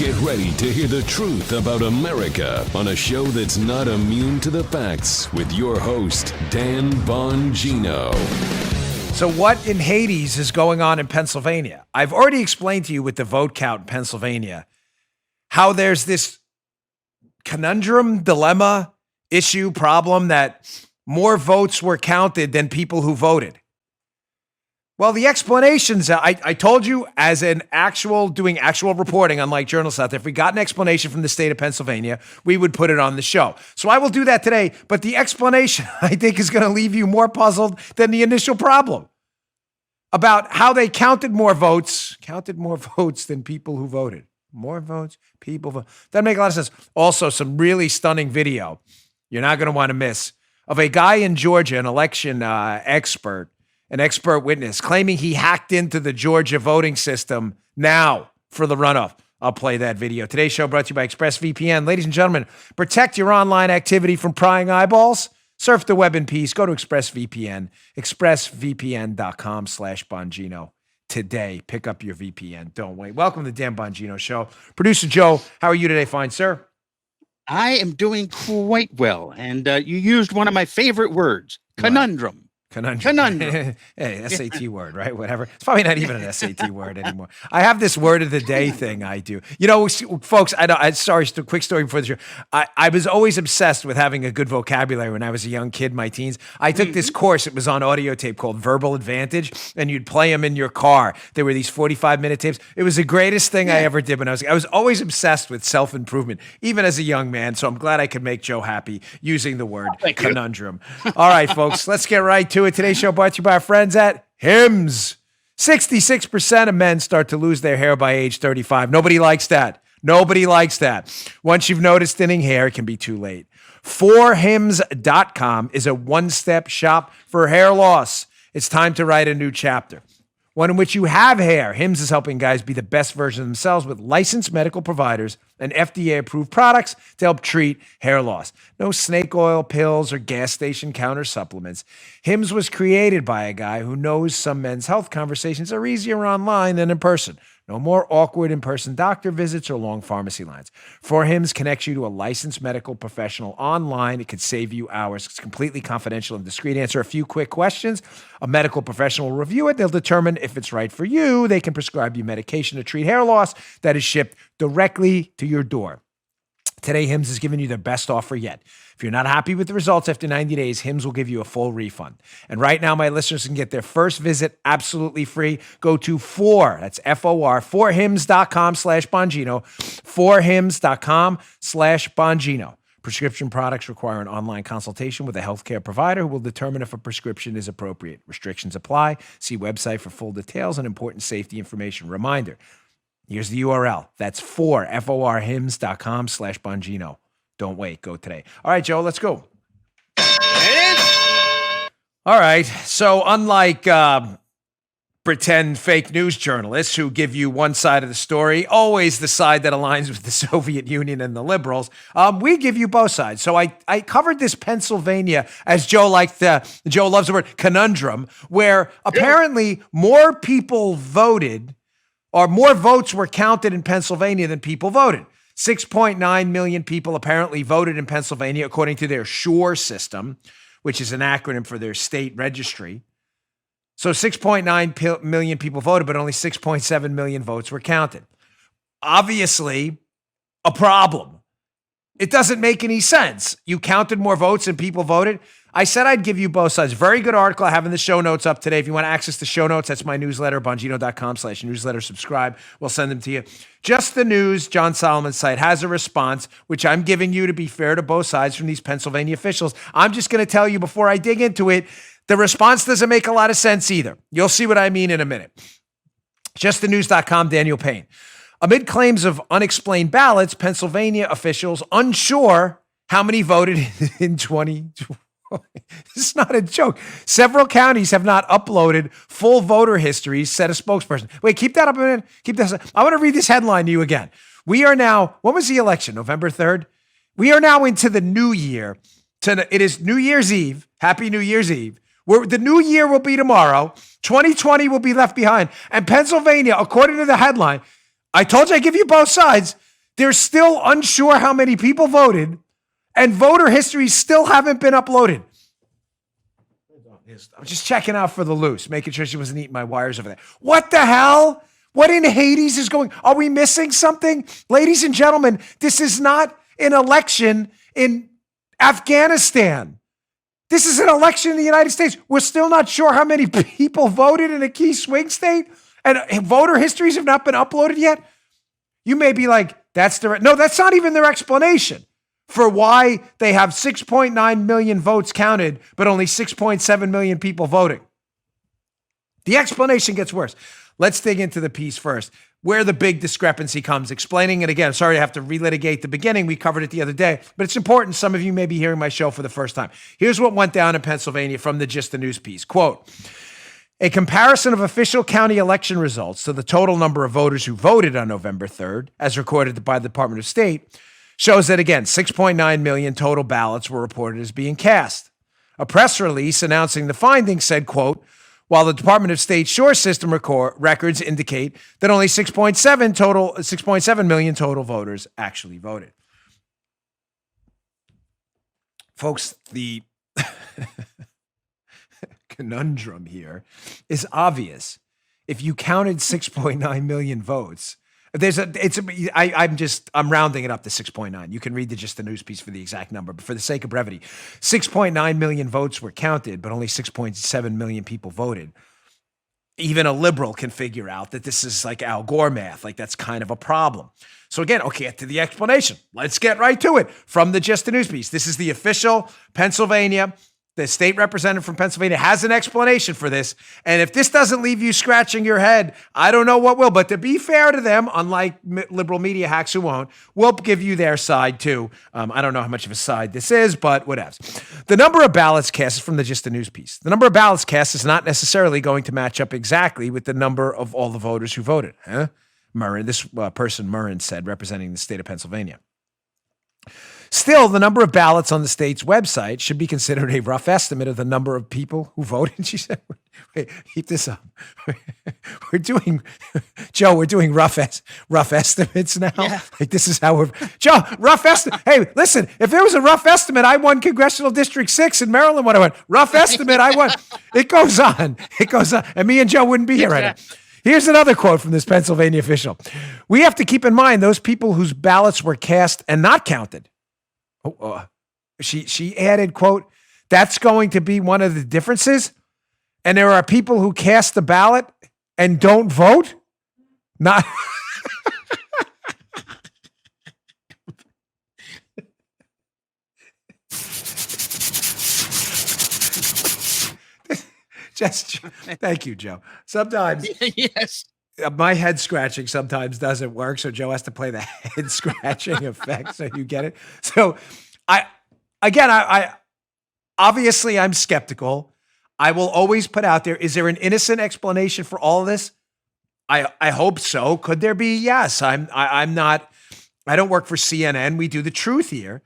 Get ready to hear the truth about America on a show that's not immune to the facts with your host, Dan Bongino. So what in Hades is going on in Pennsylvania? I've already explained to you with the vote count in Pennsylvania how there's this conundrum, dilemma, issue, problem that more votes were counted than people who voted. Well, the explanations, I told you as an doing actual reporting, unlike journalists out there, if we got an explanation from the state of Pennsylvania, we would put it on the show. So I will do that today. But the explanation, I think, is going to leave you more puzzled than the initial problem about how they counted more votes than people who voted. More votes, people vote. That make a lot of sense. Also, some really stunning video you're not going to want to miss of a guy in Georgia, an election expert, an expert witness, claiming he hacked into the Georgia voting system now for the runoff. I'll play that video. Today's show brought to you by ExpressVPN. Ladies and gentlemen, protect your online activity from prying eyeballs. Surf the web in peace. Go to ExpressVPN, expressvpn.com/Bongino today. Pick up your VPN. Don't wait. Welcome to the Dan Bongino Show. Producer Joe, how are you today, fine sir? I am doing quite well. And you used one of my favorite words, conundrum. Conundrum. Hey, SAT word, right? Whatever. It's probably not even an SAT word anymore. I have this word of the day thing I do. You know, folks, quick story before the show. I was always obsessed with having a good vocabulary when I was a young kid, my teens. I took this course. It was on audio tape called Verbal Advantage, and you'd play them in your car. There were these 45-minute tapes. It was the greatest thing I ever did when I was always obsessed with self-improvement, even as a young man. So I'm glad I could make Joe happy using the word conundrum. All right, folks, let's get right to it. Today's show brought to you by our friends at Hims. 66% of men start to lose their hair by age 35. Nobody likes that. Nobody likes that. Once you've noticed thinning hair, it can be too late. 4hims.com is a one-step shop for hair loss. It's time to write a new chapter, one in which you have hair. Hims is helping guys be the best version of themselves with licensed medical providers and FDA-approved products to help treat hair loss. No snake oil pills or gas station counter supplements. Hims was created by a guy who knows some men's health conversations are easier online than in person. No more awkward in-person doctor visits or long pharmacy lines. 4Hims connects you to a licensed medical professional online. It could save you hours. It's completely confidential and discreet. Answer a few quick questions. A medical professional will review it. They'll determine if it's right for you. They can prescribe you medication to treat hair loss that is shipped directly to your door. Today, Hims is giving you their best offer yet. If you're not happy with the results after 90 days, Hims will give you a full refund. And right now, my listeners can get their first visit absolutely free. Go to that's F-O-R, 4hims.com/Bongino, 4hims.com/Bongino. Prescription products require an online consultation with a healthcare provider who will determine if a prescription is appropriate. Restrictions apply. See website for full details and important safety information. Reminder, here's the URL. That's ForHims.com/Bongino. Don't wait. Go today. All right, Joe, let's go. All right. So unlike pretend fake news journalists who give you one side of the story, always the side that aligns with the Soviet Union and the liberals, we give you both sides. So I covered this Pennsylvania, as Joe loves the word conundrum, where apparently more people voted or more votes were counted in Pennsylvania than people voted. 6.9 million people apparently voted in Pennsylvania, according to their SURE system, which is an acronym for their state registry. So 6.9 million people voted, but only 6.7 million votes were counted. Obviously, a problem. It doesn't make any sense. You counted more votes than people voted. I said I'd give you both sides. Very good article I have in the show notes up today. If you want to access the show notes, that's my newsletter, bongino.com/newsletter. Subscribe. We'll send them to you. Just the News, John Solomon's site, has a response, which I'm giving you to be fair to both sides from these Pennsylvania officials. I'm just going to tell you before I dig into it, the response doesn't make a lot of sense either. You'll see what I mean in a minute. JustTheNews.com, Daniel Payne. Amid claims of unexplained ballots, Pennsylvania officials unsure how many voted in 2020. This is not a joke. Several counties have not uploaded full voter histories, said a spokesperson. Wait, keep that up a minute. Keep this. I want to read this headline to you again. We are now, when was the election? November 3rd? We are now into the new year. It is New Year's Eve. Happy New Year's Eve. The new year will be tomorrow. 2020 will be left behind. And Pennsylvania, according to the headline, I told you I give you both sides. They're still unsure how many people voted, and voter histories still haven't been uploaded. I'm just checking out for the loose, making sure she wasn't eating my wires over there. What the hell? What in Hades is going? Are we missing something? Ladies and gentlemen, this is not an election in Afghanistan. This is an election in the United States. We're still not sure how many people voted in a key swing state, and voter histories have not been uploaded yet. You may be like, that's not even their explanation for why they have 6.9 million votes counted, but only 6.7 million people voting. The explanation gets worse. Let's dig into the piece first, where the big discrepancy comes, explaining it again. Sorry to have to relitigate the beginning. We covered it the other day, but it's important. Some of you may be hearing my show for the first time. Here's what went down in Pennsylvania from the Just the News piece. Quote, a comparison of official county election results to the total number of voters who voted on November 3rd, as recorded by the Department of State, shows that, again, 6.9 million total ballots were reported as being cast. A press release announcing the findings said, quote, while the Department of State Shore System records indicate that only 6.7 million total voters actually voted. Folks, the conundrum here is obvious. If you counted 6.9 million votes, I'm rounding it up to 6.9. You can read just the news piece for the exact number, but for the sake of brevity, 6.9 million votes were counted, but only 6.7 million people voted. Even a liberal can figure out that this is like Al Gore math. Like, that's kind of a problem. So again, okay, to the explanation. Let's get right to it. From the Just the News piece. This is the official Pennsylvania. The state representative from Pennsylvania has an explanation for this. And if this doesn't leave you scratching your head, I don't know what will. But to be fair to them, unlike liberal media hacks who won't, we'll give you their side too. I don't know how much of a side this is, but whatever. The number of ballots cast is from the Just the News piece. The number of ballots cast is not necessarily going to match up exactly with the number of all the voters who voted. Murrin, this person Murrin said, representing the state of Pennsylvania. Still, the number of ballots on the state's website should be considered a rough estimate of the number of people who voted. She said, wait, keep this up. We're doing rough estimates now. Yeah. Like, this is how Joe, rough estimate. Hey, listen, if there was a rough estimate, I won Congressional District 6 in Maryland when I went. Rough estimate, I won. It goes on. And me and Joe wouldn't be here right now. Here's another quote from this Pennsylvania official. We have to keep in mind those people whose ballots were cast and not counted. She added, quote, that's going to be one of the differences. And there are people who cast the ballot and don't vote. Not. Thank you, Joe. Sometimes. Yes. My head scratching sometimes doesn't work, so Joe has to play the head scratching effect, so you get it. So, I obviously I'm skeptical. I will always put out there: is there an innocent explanation for all of this? I hope so. Could there be? Yes. I'm not. I don't work for CNN. We do the truth here.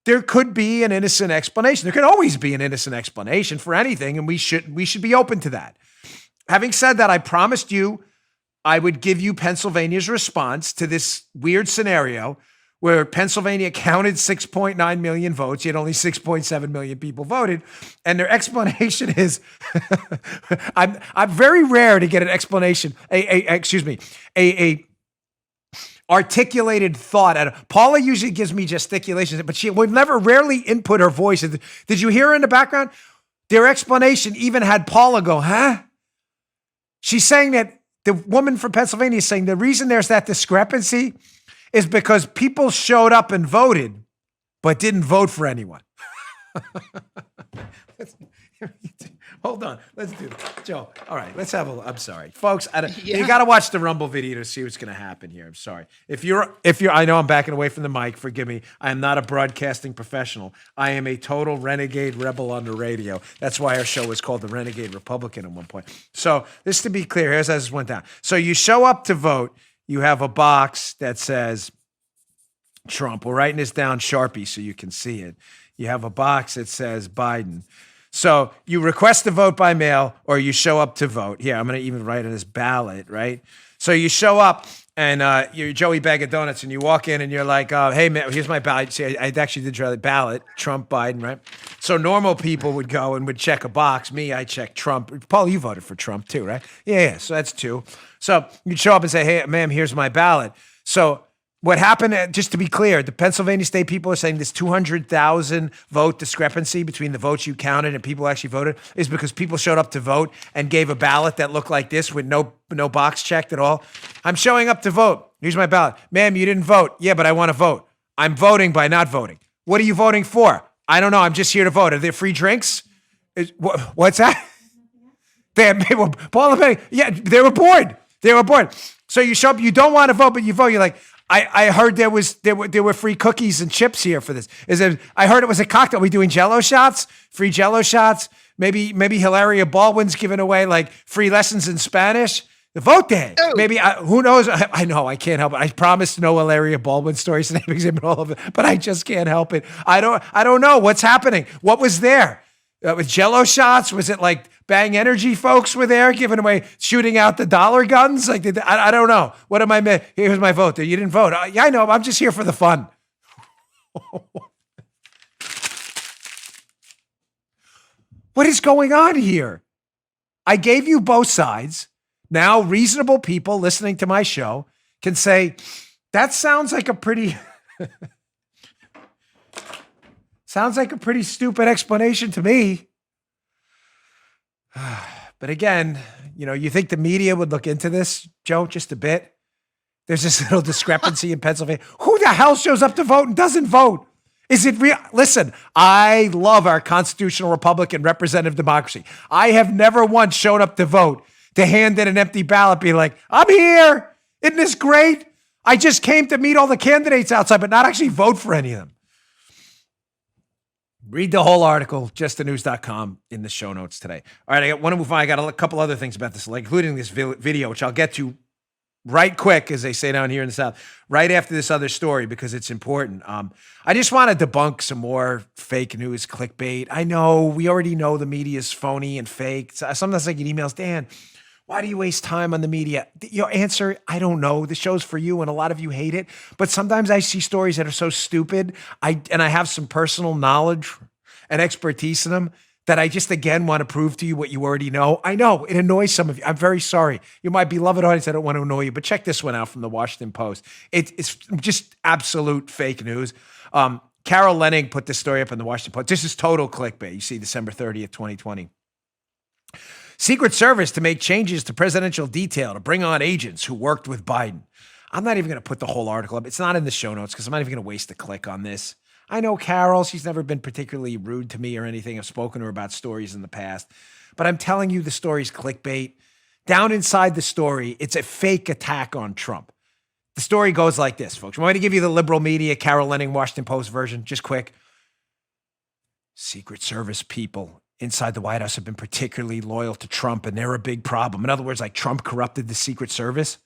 There could be an innocent explanation. There could always be an innocent explanation for anything, and we should be open to that. Having said that, I promised you I would give you Pennsylvania's response to this weird scenario where Pennsylvania counted 6.9 million votes, yet only 6.7 million people voted. And their explanation is, I'm very rare to get an explanation, a articulated thought. Paula usually gives me gesticulations, but she would rarely input her voice. Did you hear her in the background? Their explanation even had Paula go, huh? She's saying that the woman from Pennsylvania is saying the reason there's that discrepancy is because people showed up and voted, but didn't vote for anyone. Hold on. Let's do it. Joe, all right, let's have I'm sorry. Folks, you got to watch the Rumble video to see what's going to happen here. I'm sorry. If you're, I know I'm backing away from the mic. Forgive me. I am not a broadcasting professional. I am a total renegade rebel on the radio. That's why our show was called The Renegade Republican at one point. So this to be clear, here's how this went down. So you show up to vote. You have a box that says Trump. We're writing this down Sharpie so you can see it. You have a box that says Biden. So you request to vote by mail or you show up to vote. Here, I'm going to even write on this ballot, right? So you show up and you're Joey Bag of Donuts, and you walk in and you're like, hey, man, here's my ballot. See, I actually did try the ballot, Trump, Biden, right? So normal people would go and would check a box. Me, I checked Trump. Paul, you voted for Trump too, right? Yeah, so that's 2. So you'd show up and say, hey, ma'am, here's my ballot. So what happened, just to be clear, the Pennsylvania state people are saying this 200,000 vote discrepancy between the votes you counted and people who actually voted is because people showed up to vote and gave a ballot that looked like this with no box checked at all. I'm showing up to vote. Here's my ballot. Ma'am, you didn't vote. Yeah, but I want to vote. I'm voting by not voting. What are you voting for? I don't know. I'm just here to vote. Are there free drinks? What's that? They were, Paul and Penny, yeah, they were bored. They were bored. So you show up, you don't want to vote, but you vote. You're like, I heard there were free cookies and chips here for this. I heard it was a cocktail. Are we doing Jello shots? Free Jello shots? Maybe Hilaria Baldwin's giving away like free lessons in Spanish. The vote day. Oh. Maybe who knows? I know I can't help it. I promised no Hilaria Baldwin stories and exhibit all of it, but I just can't help it. I don't know what's happening. What was there? With Jello shots? Was it like Bang Energy folks were there giving away, shooting out the dollar guns? Like, I don't know. What am I? Here's my vote. You didn't vote. Yeah, I know. I'm just here for the fun. What is going on here? I gave you both sides. Now, reasonable people listening to my show can say, that sounds like a pretty... Sounds like a pretty stupid explanation to me. But again, you think the media would look into this, Joe, just a bit? There's this little discrepancy in Pennsylvania. Who the hell shows up to vote and doesn't vote? Is it real? Listen, I love our constitutional republic and representative democracy. I have never once shown up to vote to hand in an empty ballot, be like, I'm here. Isn't this great? I just came to meet all the candidates outside, but not actually vote for any of them. Read the whole article, justthenews.com, in the show notes today. All right, I want to move on. I got a couple other things about this, like including this video, which I'll get to right quick, as they say down here in the South, right after this other story, because it's important. I just want to debunk some more fake news clickbait. I know, we already know the media is phony and fake. Sometimes I get emails, Dan, why do you waste time on the media? Your answer, I don't know. The show's for you, and a lot of you hate it. But sometimes I see stories that are so stupid, and I have some personal knowledge and expertise in them that I just, again, want to prove to you what you already know. I know, it annoys some of you. I'm very sorry. You might be beloved audience. I don't want to annoy you, but check this one out from the Washington Post. It's just absolute fake news. Carol Lenning put this story up in the Washington Post. This is total clickbait. You see December 30th, 2020. Secret Service to make changes to presidential detail to bring on agents who worked with Biden. I'm not even going to put the whole article up. It's not in the show notes because I'm not even going to waste a click on this. I know Carol. She's never been particularly rude to me or anything. I've spoken to her about stories in the past. But I'm telling you, the story's clickbait. Down inside the story, it's a fake attack on Trump. The story goes like this, folks. I'm going to give you the liberal media, Carol Lenning, Washington Post version, just quick. Secret Service people inside the White House have been particularly loyal to Trump, and they're a big problem. In other words, like Trump corrupted the Secret Service.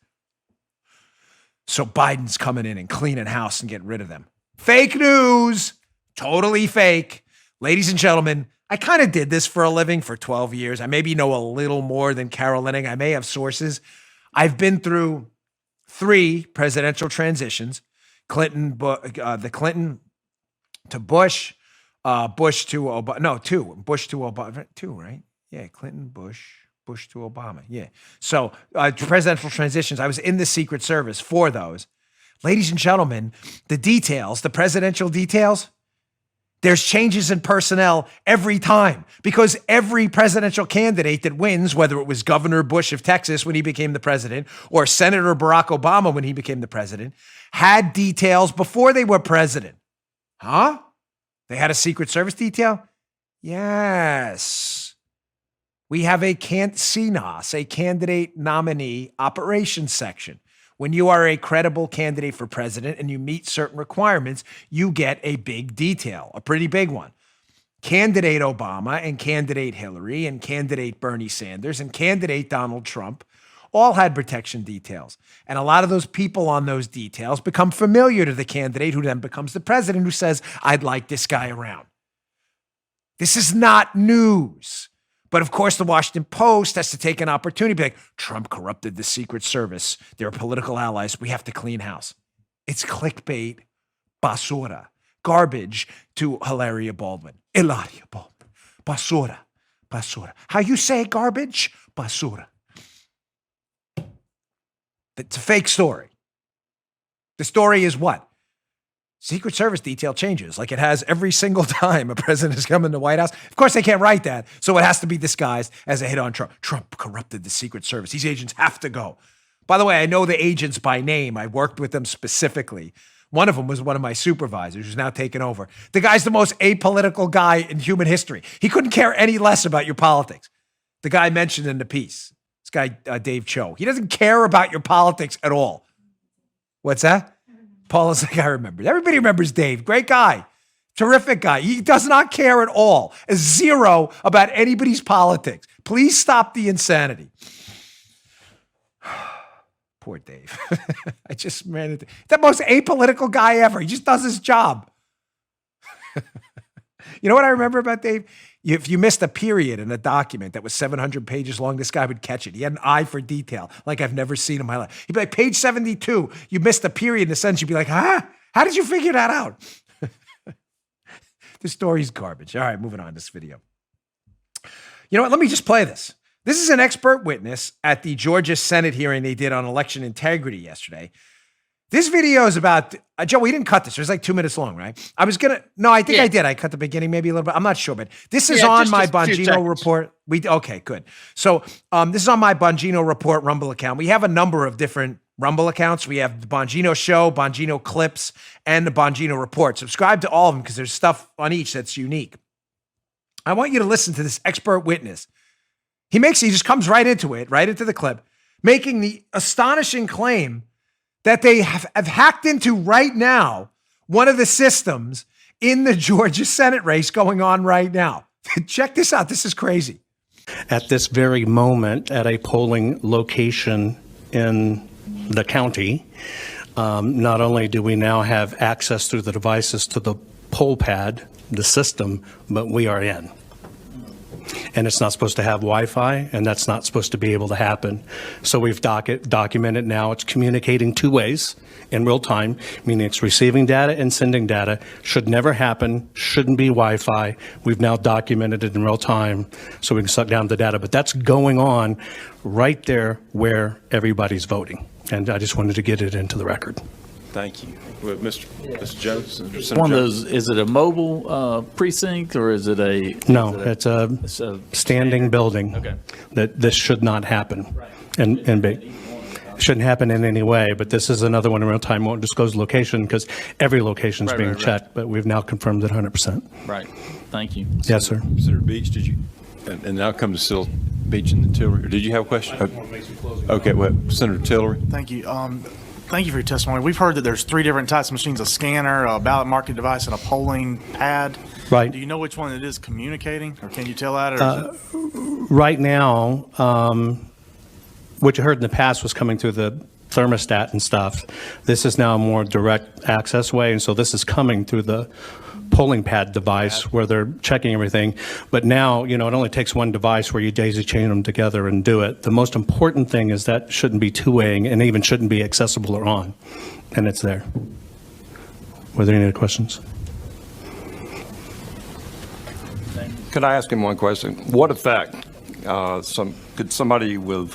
So Biden's coming in and cleaning house and getting rid of them. Fake news. Totally fake. Ladies and gentlemen, I kind of did this for a living for 12 years. I maybe know a little more than Carol Lenning. I may have sources. I've been through 3 presidential transitions. The Clinton to Bush, Bush to Obama. No, 2. Bush to Obama. 2, right? Yeah, Clinton, Bush to Obama. Yeah. So presidential transitions. I was in the Secret Service for those. Ladies and gentlemen, the details, the presidential details, there's changes in personnel every time because every presidential candidate that wins, whether it was Governor Bush of Texas when he became the president or Senator Barack Obama when he became the president, had details before they were president. Huh? They had a Secret Service detail? Yes. We have a CNOS, a candidate nominee operations section. When you are a credible candidate for president and you meet certain requirements, you get a big detail, a pretty big one. Candidate Obama and candidate Hillary and candidate Bernie Sanders and candidate Donald Trump all had protection details. And a lot of those people on those details become familiar to the candidate who then becomes the president who says, I'd like this guy around. This is not news. But of course, the Washington Post has to take an opportunity to be like, Trump corrupted the Secret Service. They're political allies. We have to clean house. It's clickbait, basura, garbage to Hilaria Baldwin. Hilaria Baldwin. Basura, basura. How you say garbage? Basura. It's a fake story. The story is what? Secret Service detail changes like it has every single time a president has come in the White House. Of course, they can't write that, so it has to be disguised as a hit on Trump. Trump corrupted the Secret Service. These agents have to go. By the way, I know the agents by name. I worked with them specifically. One of them was one of my supervisors who's now taken over. The guy's the most apolitical guy in human history. He couldn't care any less about your politics. The guy mentioned in the piece, this guy, Dave Cho, he doesn't care about your politics at all. What's that? Paul is like, I remember. Everybody remembers Dave. Great guy. Terrific guy. He does not care at all. Zero about anybody's politics. Please stop the insanity. Poor Dave. I just ran into the most apolitical guy ever. He just does his job. You know what I remember about Dave? If you missed a period in a document that was 700 pages long, this guy would catch it. He had an eye for detail like I've never seen in my life. He'd be like, page 72, you missed a period in a sentence. You'd be like, huh? How did you figure that out? The story's garbage. All right, moving on to this video. You know what? Let me just play this. This is an expert witness at the Georgia Senate hearing they did on election integrity yesterday. This video is about, Joe, we didn't cut this. It was like 2 minutes long, right? I think I did. I cut the beginning maybe a little bit. I'm not sure, but this is on my Bongino report. Okay, good. So this is on my Bongino report Rumble account. We have a number of different Rumble accounts. We have the Bongino show, Bongino clips, and the Bongino report. Subscribe to all of them because there's stuff on each that's unique. I want you to listen to this expert witness. He just comes right into it, right into the clip, making the astonishing claim that they have hacked into right now one of the systems in the Georgia Senate race going on right now. Check this out. This is crazy. At this very moment, at a polling location in the county, not only do we now have access through the devices to the poll pad, the system, but we are in. And it's not supposed to have Wi-Fi, and that's not supposed to be able to happen. So we've documented now. It's communicating two ways in real time, meaning it's receiving data and sending data. Should never happen, shouldn't be Wi-Fi. We've now documented it in real time so we can suck down the data. But that's going on right there where everybody's voting. And I just wanted to get it into the record. Thank you. Well, Mr. Jones, One of those, is it a mobile precinct or is it a? No, it's a standing building. Okay. That this should not happen. And be. Shouldn't happen in any way, but this is another one in real time. Won't disclose location because every location is being checked, but we've now confirmed it 100%. Right. Thank you. Yes, sir. Senator Beach, did you? And now comes still Beach and the Tillery. Or did you have a question? Okay, well, Senator Tillery. Thank you. Thank you for your testimony. We've heard that there's 3 different types of machines: a scanner, a ballot marking device, and a polling pad. Right. Do you know which one it is communicating, or can you tell that? Or Right now, what you heard in the past was coming through the thermostat and stuff. This is now a more direct access way, and so this is coming through the polling pad device where they're checking everything. But now, it only takes one device where you daisy chain them together and do it. The most important thing is that shouldn't be two-waying and even shouldn't be accessible or on, and it's there. Were there any other questions? Could I ask him one question? What effect could somebody with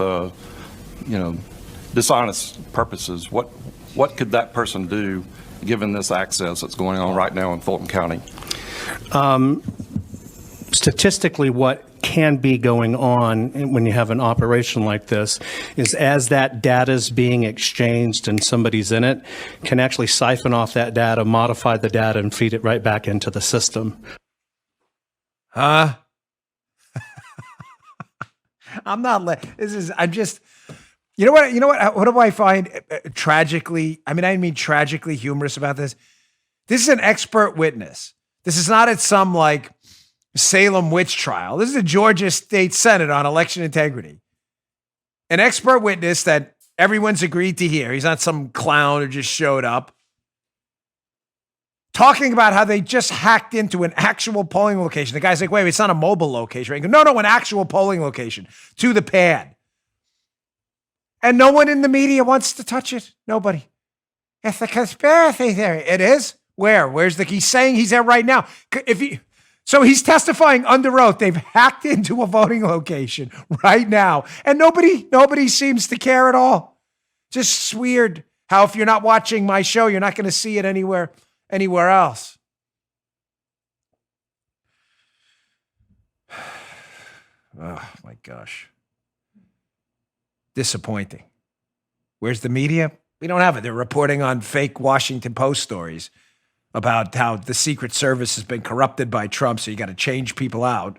dishonest purposes, what could that person do given this access that's going on right now in Fulton County? Statistically, what can be going on when you have an operation like this is as that data is being exchanged and somebody's in it, can actually siphon off that data, modify the data, and feed it right back into the system. Huh? I'm just, you know what do I find tragically, I mean tragically humorous about this? This is an expert witness. This is not at some like Salem witch trial. This is the Georgia State Senate on election integrity. An expert witness that everyone's agreed to hear. He's not some clown who just showed up. talking about how they just hacked into an actual polling location. The guy's like, wait, it's not a mobile location, right? No, an actual polling location to the pad. And no one in the media wants to touch it. Nobody. It's a conspiracy theory. It is? Where? He's saying he's there right now. So he's testifying under oath. They've hacked into a voting location right now. And nobody seems to care at all. Just weird how if you're not watching my show, you're not going to see it anywhere else. Oh my gosh. Disappointing. Where's the media? We don't have it. They're reporting on fake Washington Post stories about how the Secret Service has been corrupted by Trump, so you got to change people out.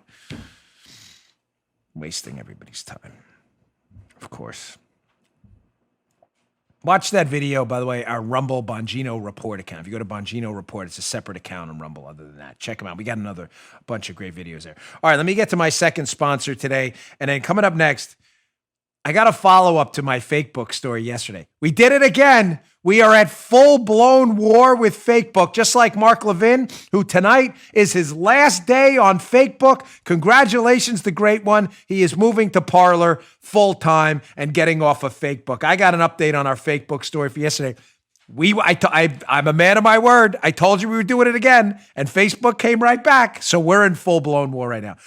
Wasting everybody's time, of course. Watch that video, by the way, our Rumble Bongino Report account. If you go to Bongino Report, it's a separate account on Rumble other than that. Check them out. We got another bunch of great videos there. All right, let me get to my second sponsor today. And then coming up next, I got a follow-up to my fake book story yesterday. We did it again. We are at full-blown war with fake book, just like Mark Levin, who tonight is his last day on fake book. Congratulations, the great one. He is moving to Parler full-time and getting off of fake book. I got an update on our fake book story for yesterday. I'm a man of my word. I told you we were doing it again, and Facebook came right back. So we're in full-blown war right now.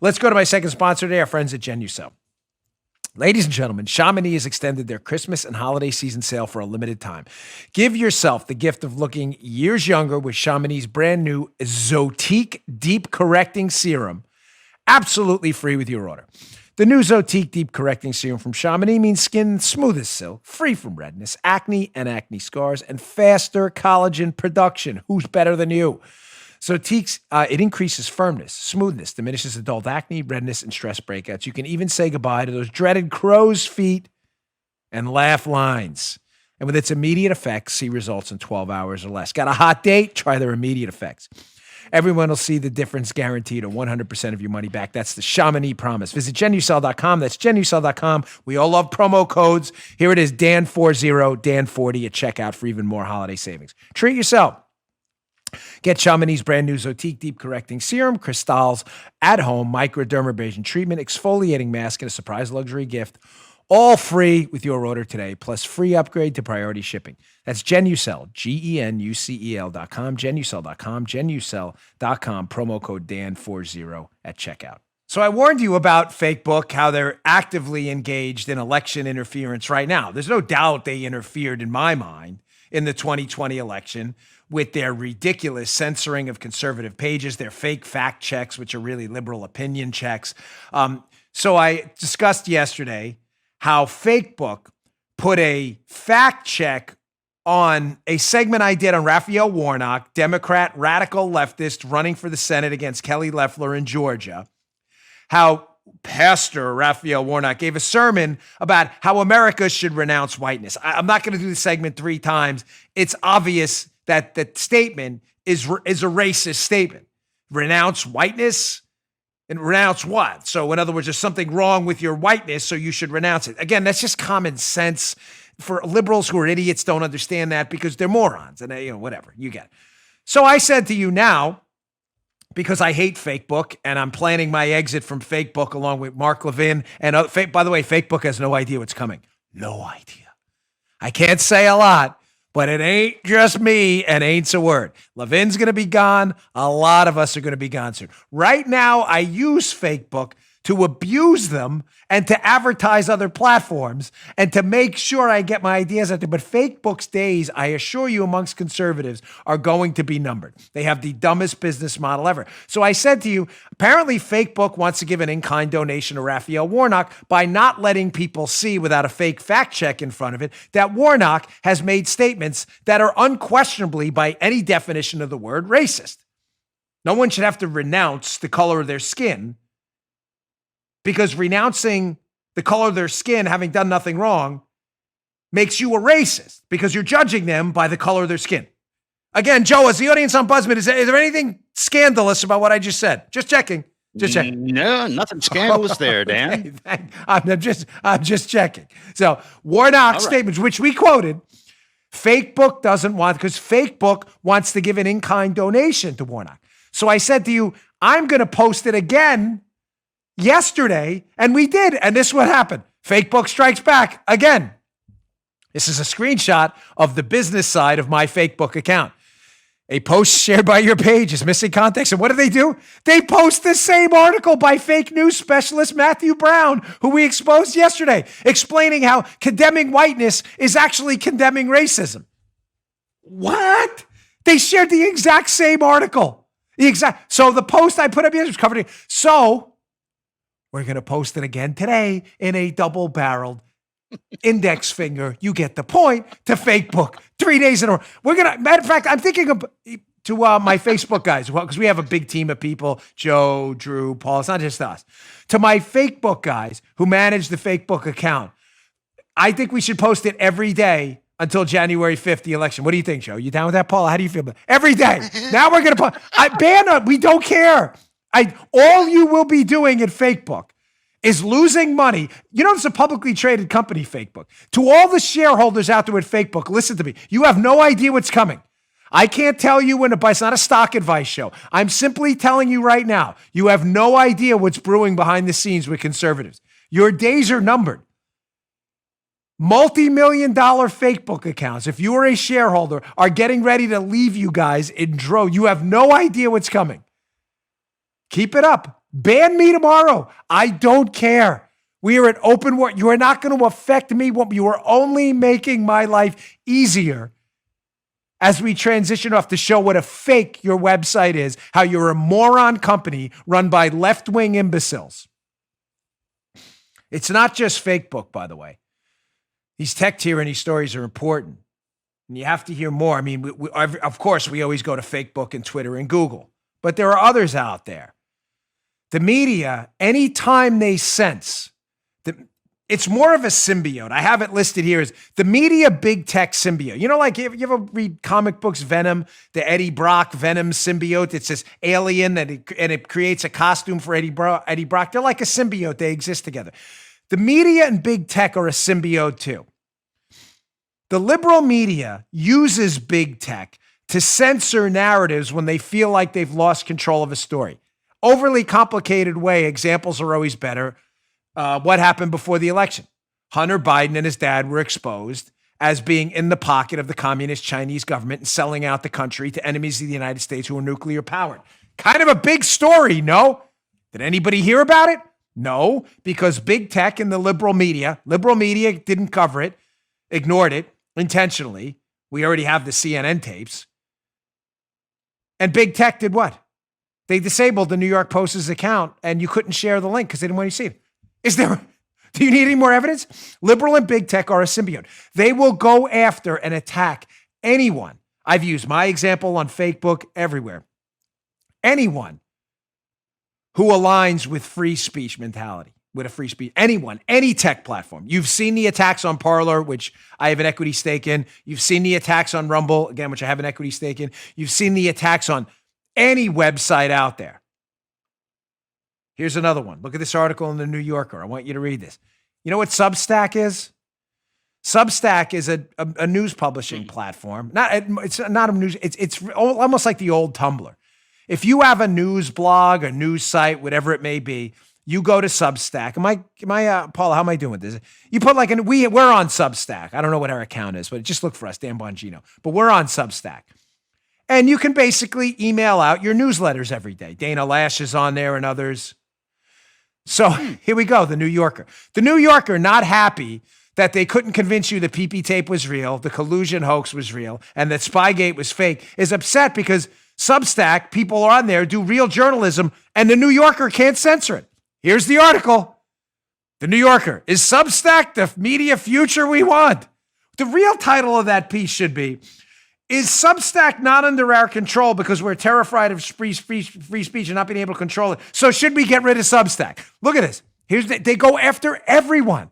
Let's go to my second sponsor today, our friends at Genucel. Ladies and gentlemen, Chamonix has extended their Christmas and holiday season sale for a limited time. Give yourself the gift of looking years younger with Chamonix's brand new Zotique Deep Correcting Serum, absolutely free with your order. The new Zotique Deep Correcting Serum from Chamonix means skin smooth as silk, free from redness, acne and acne scars, and faster collagen production. Who's better than you? Zotique's, it increases firmness, smoothness, diminishes adult acne, redness, and stress breakouts. You can even say goodbye to those dreaded crow's feet and laugh lines. And with its immediate effects, see results in 12 hours or less. Got a hot date? Try their immediate effects. Everyone will see the difference, guaranteed, or 100% of your money back. That's the Chamonix promise. Visit Genucel.com. That's Genucel.com. We all love promo codes. Here it is, Dan40, Dan40 at checkout for even more holiday savings. Treat yourself. Get Chamonix's brand new Zotique Deep Correcting Serum, Cristal's at-home microdermabrasion treatment, exfoliating mask, and a surprise luxury gift, all free with your order today, plus free upgrade to priority shipping. That's Genucel, Genucel.com, Genucel.com, Genucel.com, promo code Dan40 at checkout. So I warned you about fake book, how they're actively engaged in election interference right now. There's no doubt they interfered, in my mind, in the 2020 election with their ridiculous censoring of conservative pages, their fake fact checks, which are really liberal opinion checks. So I discussed yesterday how Facebook put a fact check on a segment I did on Raphael Warnock, Democrat, radical leftist running for the Senate against Kelly Loeffler in Georgia, how Pastor Raphael Warnock gave a sermon about how America should renounce whiteness. I'm not going to do the segment 3 times. It's obvious that the statement is a racist statement. Renounce whiteness and renounce what? So in other words, there's something wrong with your whiteness, so you should renounce it. Again, that's just common sense. For liberals who are idiots, don't understand that because they're morons and they, whatever, you get it. So I said to you now, because I hate fake book and I'm planning my exit from fake book along with Mark Levin and by the way, fake book has no idea what's coming. No idea. I can't say a lot, but it ain't just me and ain't's a word. Levin's going to be gone. A lot of us are going to be gone soon. Right now, I use fake book to abuse them and to advertise other platforms and to make sure I get my ideas out there. But fake book's days, I assure you, amongst conservatives are going to be numbered. They have the dumbest business model ever. So I said to you, apparently fake book wants to give an in-kind donation to Raphael Warnock by not letting people see without a fake fact check in front of it that Warnock has made statements that are unquestionably, by any definition of the word, racist. No one should have to renounce the color of their skin, because renouncing the color of their skin, having done nothing wrong, makes you a racist because you're judging them by the color of their skin. Again, Joe, as the audience ombudsman, is there anything scandalous about what I just said? Just checking. Just checking. No, nothing scandalous there, Dan. I'm just checking. So Warnock's statements, which we quoted, Fakebook doesn't want, because Fakebook wants to give an in-kind donation to Warnock. So I said to you, I'm going to post it again yesterday, and we did. And this is what happened. Fakebook strikes back again. This is a screenshot of the business side of my Fakebook account. A post shared by your page is missing context. And what do? They post the same article by fake news specialist Matthew Brown, who we exposed yesterday, explaining how condemning whiteness is actually condemning racism. What? They shared the exact same article. So the post I put up yesterday was covered it. So we're going to post it again today in a double-barreled index finger, you get the point, to Fakebook 3 days in a row. We're going to, matter of fact, I'm thinking of to my Facebook guys, well, because we have a big team of people, Joe, Drew, Paul, it's not just us. To my Fakebook guys who manage the Fakebook account, I think we should post it every day until January 5th, the election. What do you think, Joe? You down with that, Paul? How do you feel about it? Every day. Now we're going to post. Ban it. We don't care. All you will be doing at Fakebook is losing money. You know, it's a publicly traded company, Fakebook. To all the shareholders out there at Fakebook, listen to me. You have no idea what's coming. I can't tell you when to buy. It's not a stock advice show. I'm simply telling you right now, you have no idea what's brewing behind the scenes with conservatives. Your days are numbered. Multi-million-dollar Fakebook accounts, if you are a shareholder, are getting ready to leave you guys in droves. You have no idea what's coming. Keep it up. Ban me tomorrow. I don't care. We are at open war. You are not going to affect me. You are only making my life easier as we transition off to show what a fake your website is, how you're a moron company run by left-wing imbeciles. It's not just Fakebook, by the way. These tech tyranny stories are important, and you have to hear more. I mean, of course, we always go to Fakebook and Twitter and Google, but there are others out there. The media, anytime they sense that it's more of a symbiote. I have it listed here as the media big tech symbiote. You know, like you ever read comic books, Venom, the Eddie Brock Venom symbiote? It's this alien and it creates a costume for Eddie Brock. They're like a symbiote. They exist together. The media and big tech are a symbiote too. The liberal media uses big tech to censor narratives when they feel like they've lost control of a story. Overly complicated way, examples are always better. What happened before the election? Hunter Biden and his dad were exposed as being in the pocket of the communist Chinese government and selling out the country to enemies of the United States who are nuclear powered. Kind of a big story, no? Did anybody hear about it? No, because big tech and the liberal media didn't cover it, ignored it intentionally. We already have the CNN tapes. And big tech did what? They disabled the New York Post's account and you couldn't share the link because they didn't want you to see it. Do you need any more evidence? Liberal and big tech are a symbiote. They will go after and attack anyone. I've used my example on Fakebook everywhere. Anyone who aligns with free speech mentality, with a free speech, anyone, any tech platform. You've seen the attacks on Parler, which I have an equity stake in. You've seen the attacks on Rumble, again, which I have an equity stake in. You've seen the attacks on any website out there. Here's another one. Look at this article in the New Yorker. I want you to read this. You know what Substack is? Substack is a news publishing platform. It's not a news. It's almost like the old Tumblr. If you have a news blog, a news site, whatever it may be, you go to Substack. Paula, how am I doing with this? You put we're on Substack. I don't know what our account is, but just look for us, Dan Bongino. But we're on Substack. And you can basically email out your newsletters every day. Dana Lash is on there and others. So here we go, the New Yorker. The New Yorker, not happy that they couldn't convince you the PP tape was real, the collusion hoax was real, and that Spygate was fake, is upset because Substack, people on there, do real journalism, and the New Yorker can't censor it. Here's the article. The New Yorker, is Substack the media future we want? The real title of that piece should be, is Substack not under our control because we're terrified of free speech and not being able to control it? So should we get rid of Substack? Look at this. They go after everyone.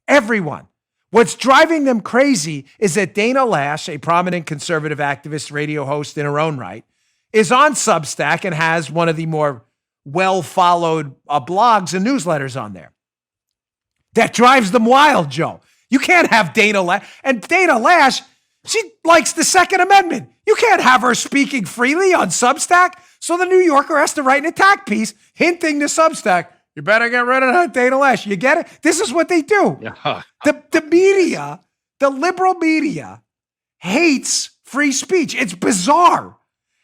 Everyone. What's driving them crazy is that Dana Lash, a prominent conservative activist, radio host in her own right, is on Substack and has one of the more well-followed blogs and newsletters on there. That drives them wild, Joe. You can't have Dana Lash. And Dana Lash, She likes the Second Amendment. You can't have her speaking freely on Substack. So the New Yorker has to write an attack piece hinting to Substack, you better get rid of that Dana Lash. You get it? This is what they do. Yeah. The media, the liberal media, hates free speech. It's bizarre.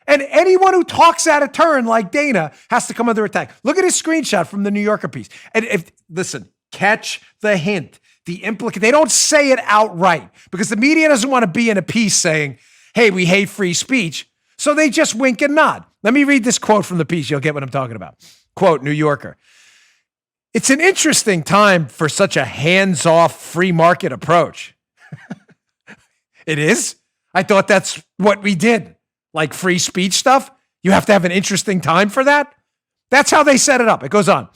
And anyone who talks out of turn like Dana has to come under attack. Look at his screenshot from the New Yorker piece. And listen, catch the hint. They don't say it outright because the media doesn't want to be in a piece saying, hey, we hate free speech. So they just wink and nod. Let me read this quote from the piece. You'll get what I'm talking about. Quote, New Yorker. It's an interesting time for such a hands-off free market approach. It is? I thought that's what we did. Like free speech stuff. You have to have an interesting time for that. That's how they set it up. It goes on.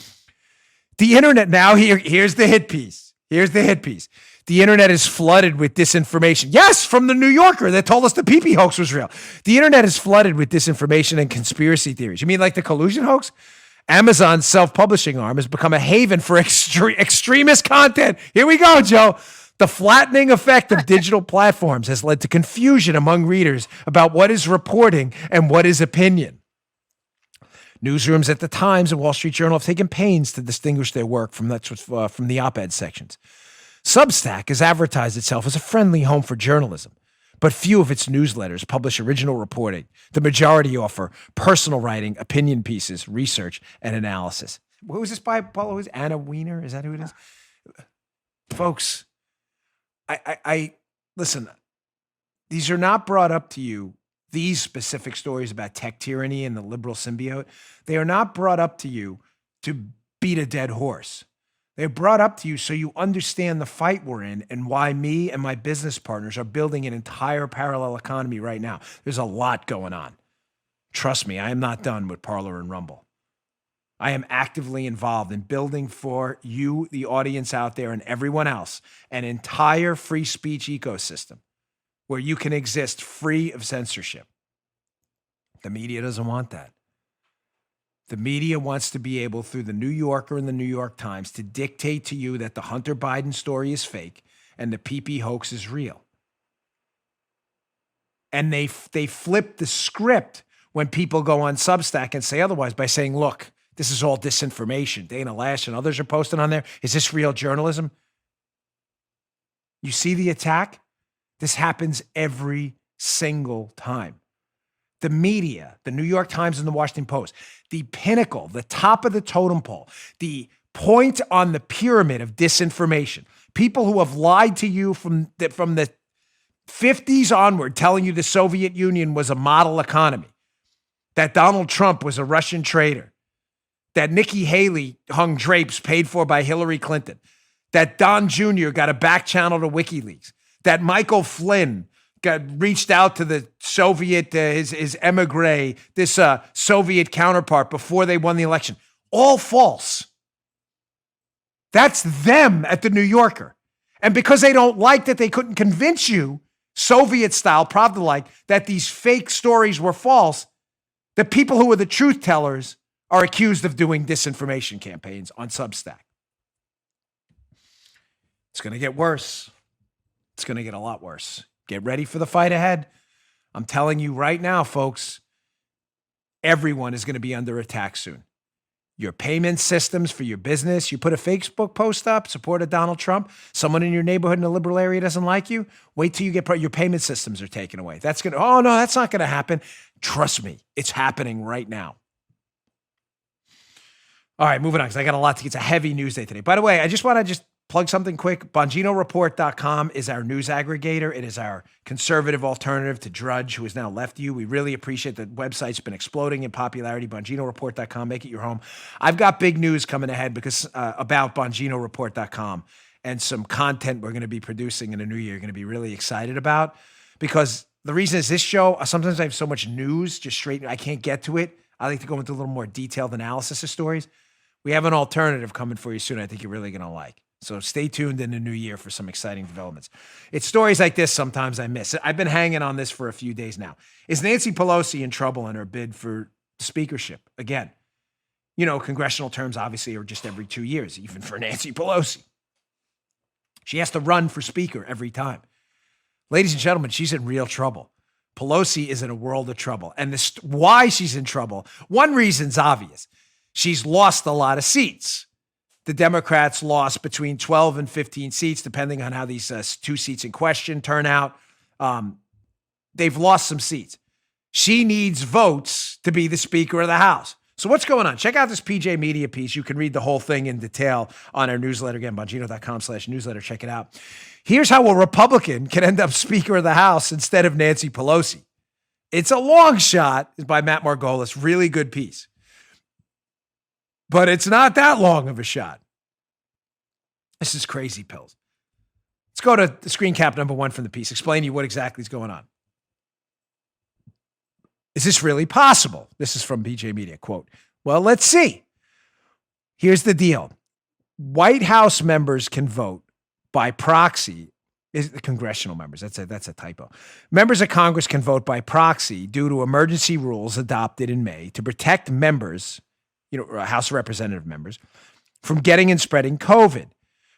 The internet now, here's the hit piece. Here's the hit piece. The internet is flooded with disinformation. Yes, from the New Yorker that told us the PP hoax was real. The internet is flooded with disinformation and conspiracy theories. You mean like the collusion hoax? Amazon's self-publishing arm has become a haven for extremist content. Here we go, Joe. The flattening effect of digital platforms has led to confusion among readers about what is reporting and what is opinion. Newsrooms at the Times and Wall Street Journal have taken pains to distinguish their work from the op-ed sections. Substack has advertised itself as a friendly home for journalism, but few of its newsletters publish original reporting. The majority offer personal writing, opinion pieces, research, and analysis. Who is this by, Paulo? Who's Anna Wiener? Is that who it is? Folks, I listen, these are not brought up to you, these specific stories about tech tyranny and the liberal symbiote. They are not brought up to you to beat a dead horse. They're brought up to you so you understand the fight we're in and why me and my business partners are building an entire parallel economy right now. There's a lot going on. Trust me, I am not done with Parler and Rumble. I am actively involved in building for you, the audience out there, and everyone else, an entire free speech ecosystem where you can exist free of censorship. The media doesn't want that. The media wants to be able, through the New Yorker and the New York Times, to dictate to you that the Hunter Biden story is fake and the PP hoax is real. And they flip the script when people go on Substack and say otherwise by saying, look, this is all disinformation. Dana Lash and others are posting on there. Is this real journalism? You see the attack? This happens every single time. The media, the New York Times and the Washington Post, the pinnacle, the top of the totem pole, the point on the pyramid of disinformation, people who have lied to you from the 50s onward, telling you the Soviet Union was a model economy, that Donald Trump was a Russian traitor, that Nikki Haley hung drapes paid for by Hillary Clinton, that Don Jr. got a back channel to WikiLeaks, that Michael Flynn reached out to the Soviet, his emigre, this Soviet counterpart before they won the election. All false. That's them at the New Yorker. And because they don't like that they couldn't convince you, Soviet-style, Pravda-like, that these fake stories were false, the people who are the truth tellers are accused of doing disinformation campaigns on Substack. It's going to get worse. It's going to get a lot worse. Get ready for the fight ahead. I'm telling you right now, folks, everyone is going to be under attack soon. Your payment systems for your business, you put a Facebook post up, supported Donald Trump, someone in your neighborhood in a liberal area doesn't like you, wait till you get your payment systems are taken away. That's not going to happen. Trust me, it's happening right now. All right, moving on, because I got a lot to get. It's a heavy news day today. By the way, I just want to plug something quick. BonginoReport.com is our news aggregator. It is our conservative alternative to Drudge, who has now left you. We really appreciate the website's been exploding in popularity. BonginoReport.com, make it your home. I've got big news coming ahead because about BonginoReport.com and some content we're going to be producing in the new year. You're going to be really excited about, because the reason is this show, sometimes I have so much news just straight, I can't get to it. I like to go into a little more detailed analysis of stories. We have an alternative coming for you soon I think you're really going to like. So stay tuned in the new year for some exciting developments. It's stories like this sometimes I miss. I've been hanging on this for a few days now. Is Nancy Pelosi in trouble in her bid for speakership? Again, you know, congressional terms obviously are just every 2 years, even for Nancy Pelosi. She has to run for speaker every time. Ladies and gentlemen, she's in real trouble. Pelosi is in a world of trouble. And why she's in trouble, one reason's obvious. She's lost a lot of seats. The Democrats lost between 12 and 15 seats, depending on how these 2 seats in question turn out. They've lost some seats. She needs votes to be the Speaker of the House. So what's going on? Check out this PJ Media piece. You can read the whole thing in detail on our newsletter. Again, bongino.com/newsletter. Check it out. Here's how a Republican can end up Speaker of the House instead of Nancy Pelosi. It's a long shot. It's by Matt Margolis. Really good piece. But it's not that long of a shot. This is crazy pills. Let's go to the screen cap number 1 from the piece. Explain to you what exactly is going on. Is this really possible? This is from BJ Media. Quote, well, let's see. Here's the deal. White House members can vote by proxy. Is the congressional members. That's a typo. Members of Congress can vote by proxy due to emergency rules adopted in May to protect members, House of Representative members, from getting and spreading COVID.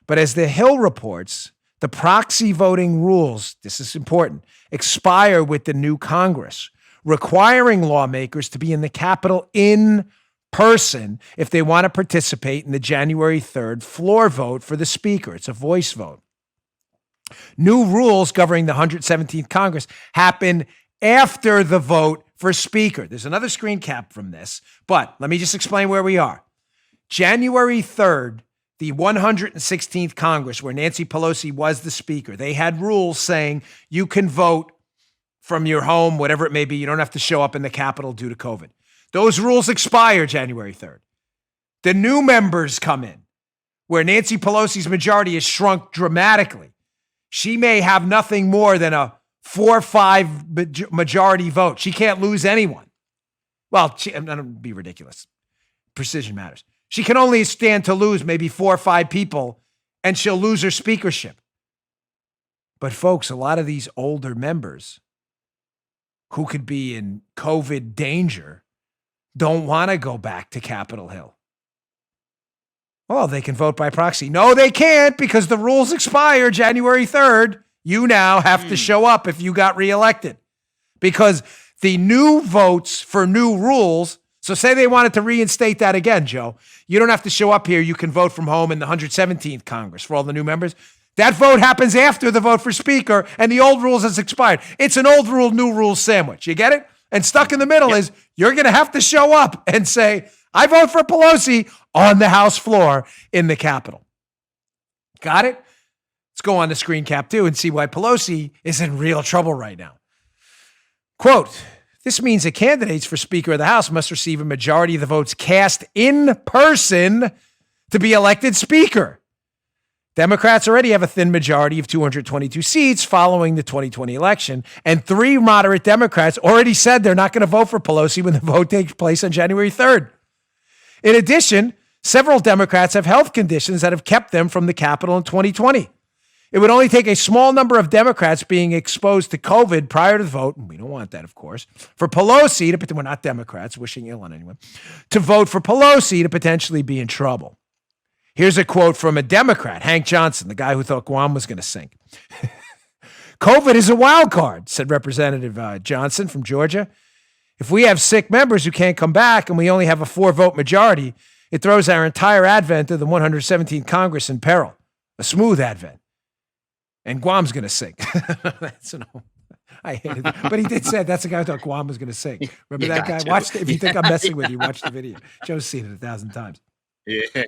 But as the Hill reports, the proxy voting rules, this is important, expire with the new Congress, requiring lawmakers to be in the Capitol in person if they want to participate in the January 3rd floor vote for the Speaker. It's a voice vote. New rules governing the 117th Congress happen after the vote for Speaker. There's another screen cap from this, but let me just explain where we are. January 3rd, the 116th Congress, where Nancy Pelosi was the Speaker, they had rules saying you can vote from your home, whatever it may be. You don't have to show up in the Capitol due to COVID. Those rules expire January 3rd. The new members come in, where Nancy Pelosi's majority has shrunk dramatically. She may have nothing more than a 4-5 majority vote. She can't lose anyone. Well, I'm not going to be ridiculous. Precision matters. She can only stand to lose maybe 4 or 5 people, and she'll lose her speakership. But folks, a lot of these older members who could be in COVID danger don't want to go back to Capitol Hill. Well, they can vote by proxy. No, they can't, because the rules expire January 3rd. You now have to show up if you got reelected, because the new votes for new rules. So say they wanted to reinstate that again, Joe. You don't have to show up here. You can vote from home in the 117th Congress for all the new members. That vote happens after the vote for Speaker, and the old rules has expired. It's an old rule, new rule sandwich. You get it? And stuck in the middle is you're going to have to show up and say, I vote for Pelosi on the House floor in the Capitol. Got it? Let's go on to screen cap 2 and see why Pelosi is in real trouble right now. Quote, this means that candidates for Speaker of the House must receive a majority of the votes cast in person to be elected Speaker. Democrats already have a thin majority of 222 seats following the 2020 election, and 3 moderate Democrats already said they're not going to vote for Pelosi when the vote takes place on January 3rd. In addition, several Democrats have health conditions that have kept them from the Capitol in 2020. It would only take a small number of Democrats being exposed to COVID prior to the vote, and we don't want that, of course, for Pelosi, but we're not Democrats, wishing ill on anyone, to vote for Pelosi to potentially be in trouble. Here's a quote from a Democrat, Hank Johnson, the guy who thought Guam was going to sink. COVID is a wild card, said Representative Johnson from Georgia. If we have sick members who can't come back and we only have a 4-vote majority, it throws our entire advent of the 117th Congress in peril, a smooth advent. And Guam's going to sink. I hated it. But he did say that's the guy who thought Guam was going to sink. Remember that guy? Watch it. If you think I'm messing with you, watch the video. Joe's seen it 1,000 times. Yeah.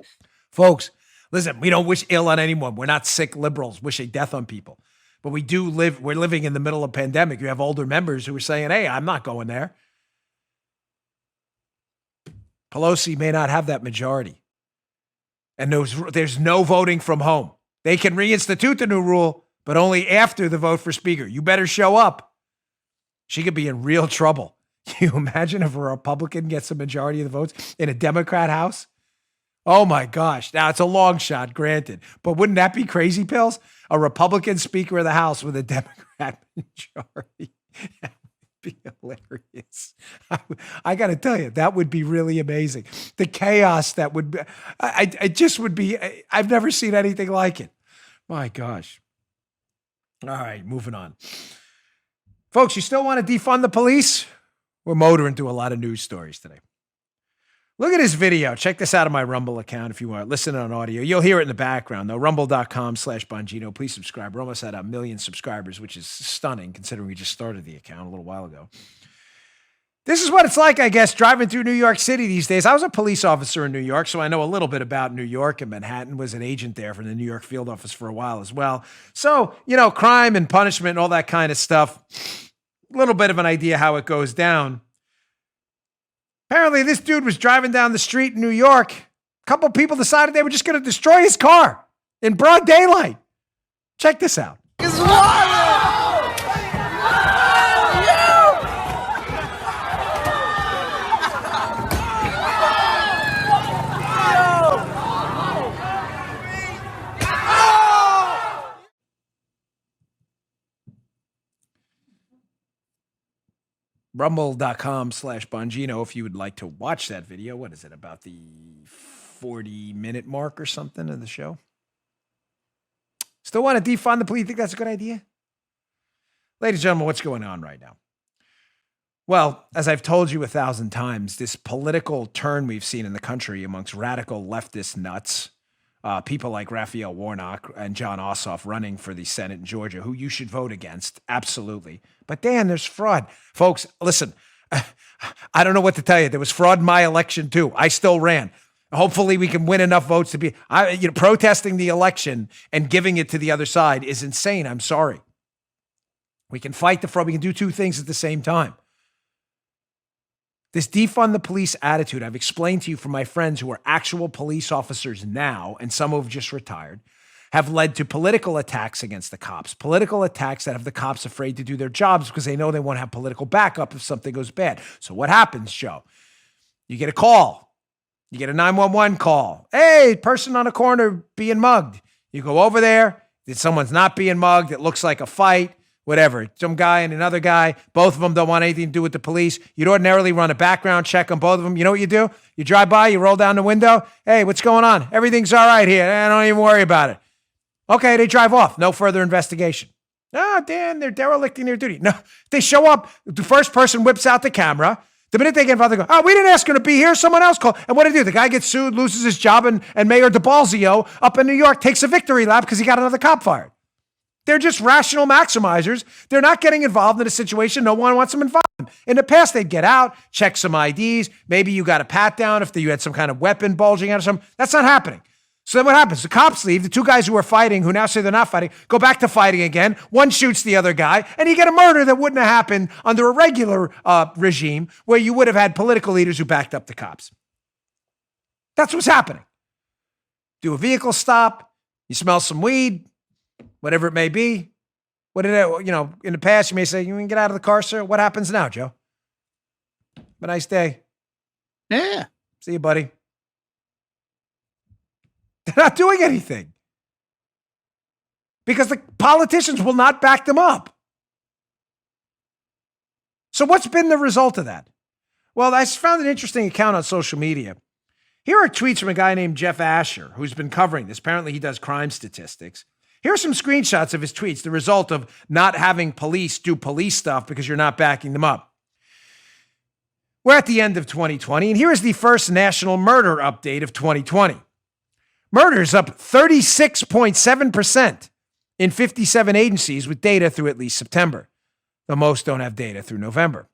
Folks, listen, we don't wish ill on anyone. We're not sick liberals wishing death on people. But we're living in the middle of a pandemic. You have older members who are saying, hey, I'm not going there. Pelosi may not have that majority. And there's no voting from home. They can reinstitute the new rule, but only after the vote for Speaker. You better show up. She could be in real trouble. Can you imagine if a Republican gets a majority of the votes in a Democrat House? Oh my gosh. Now, it's a long shot, granted. But wouldn't that be crazy, Pills? A Republican Speaker of the House with a Democrat majority. That would be hilarious. I got to tell you, that would be really amazing. The chaos that would be, I just would be, I've never seen anything like it. My gosh. All right, moving on. Folks, you still want to defund the police? We're motoring through a lot of news stories today. Look at this video. Check this out on my Rumble account if you want. Listen on audio. You'll hear it in the background, though. Rumble.com/Bongino. Please subscribe. We're almost at 1 million subscribers, which is stunning considering we just started the account a little while ago. This is what it's like, I guess, driving through New York City these days. I was a police officer in New York, so I know a little bit about New York and Manhattan. Was an agent there for the New York field office for a while as well. So, crime and punishment and all that kind of stuff. A little bit of an idea how it goes down. Apparently, this dude was driving down the street in New York. A couple people decided they were just going to destroy his car in broad daylight. Check this out. It's wild! Rumble.com/Bongino if you would like to watch that video. What is it, about the 40-minute mark or something of the show? Still want to defund the police? You think that's a good idea? Ladies and gentlemen, what's going on right now? Well, as I've told you 1,000 times, this political turn we've seen in the country amongst radical leftist nuts, people like Raphael Warnock and John Ossoff running for the Senate in Georgia, who you should vote against. Absolutely. But Dan, there's fraud. Folks, listen, I don't know what to tell you. There was fraud in my election too. I still ran. Hopefully we can win enough votes to be, protesting the election and giving it to the other side is insane. I'm sorry. We can fight the fraud. We can do two things at the same time. This defund the police attitude, I've explained to you from my friends who are actual police officers now, and some who have just retired, have led to political attacks against the cops, political attacks that have the cops afraid to do their jobs because they know they won't have political backup if something goes bad. So what happens, Joe? You get a call. You get a 911 call. Hey, person on the corner being mugged. You go over there. Someone's not being mugged. It looks like a fight. Whatever, some guy and another guy, both of them don't want anything to do with the police. You'd ordinarily run a background check on both of them. You know what you do? You drive by, you roll down the window. Hey, what's going on? Everything's all right here. Don't even worry about it. Okay, they drive off. No further investigation. Oh, Dan, they're derelicting their duty. No, they show up. The first person whips out the camera. The minute they get involved, they go, we didn't ask him to be here. Someone else called. And what do they do? The guy gets sued, loses his job, and Mayor de Blasio up in New York takes a victory lap because he got another cop fired. They're just rational maximizers. They're not getting involved in a situation no one wants them involved in. In the past, they'd get out, check some IDs. Maybe you got a pat down if you had some kind of weapon bulging out or something. That's not happening. So then what happens? The cops leave. The two guys who are fighting, who now say they're not fighting, go back to fighting again. One shoots the other guy, and you get a murder that wouldn't have happened under a regular regime where you would have had political leaders who backed up the cops. That's what's happening. Do a vehicle stop. You smell some weed. Whatever it may be. What did it, in the past, you may say, you can get out of the car, sir. What happens now, Joe? Have a nice day. Yeah. See you, buddy. They're not doing anything because the politicians will not back them up. So what's been the result of that? Well, I found an interesting account on social media. Here are tweets from a guy named Jeff Asher, who's been covering this. Apparently, he does crime statistics. Here are some screenshots of his tweets, the result of not having police do police stuff because you're not backing them up. We're at the end of 2020, and here is the first national murder update of 2020. Murders up 36.7% in 57 agencies with data through at least September. The most don't have data through November.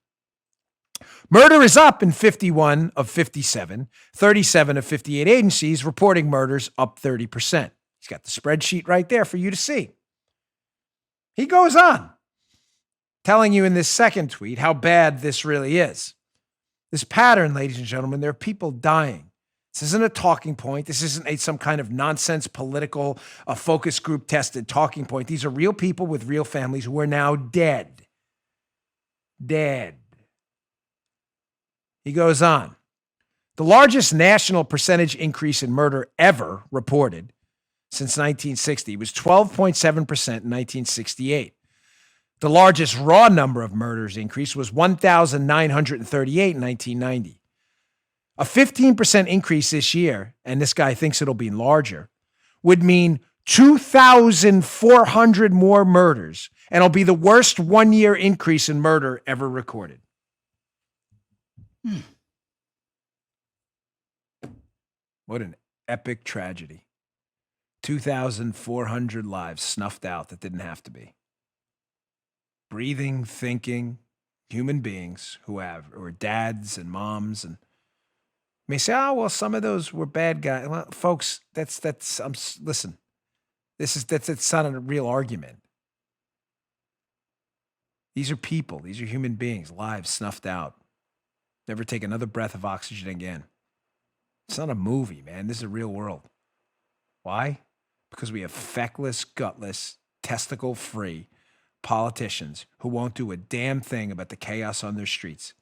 Murder is up in 51 of 57, 37 of 58 agencies reporting murders up 30%. He's got the spreadsheet right there for you to see. He goes on, telling you in this second tweet how bad this really is. This pattern, ladies and gentlemen, there are people dying. This isn't a talking point. This isn't some kind of nonsense political, focus group tested talking point. These are real people with real families who are now dead. Dead. He goes on. The largest national percentage increase in murder ever reported since 1960 was 12.7% in 1968. The largest raw number of murders increase was 1,938 in 1990. A 15% increase this year, and this guy thinks it'll be larger, would mean 2,400 more murders, and it'll be the worst 1-year increase in murder ever recorded. What an epic tragedy. 2,400 lives snuffed out that didn't have to be. Breathing, thinking human beings who are dads and moms, and may say, oh, well, some of those were bad guys. Well, folks, listen, that's not a real argument. These are people. These are human beings, lives snuffed out. Never take another breath of oxygen again. It's not a movie, man. This is a real world. Why? Because we have feckless, gutless, testicle-free politicians who won't do a damn thing about the chaos on their streets.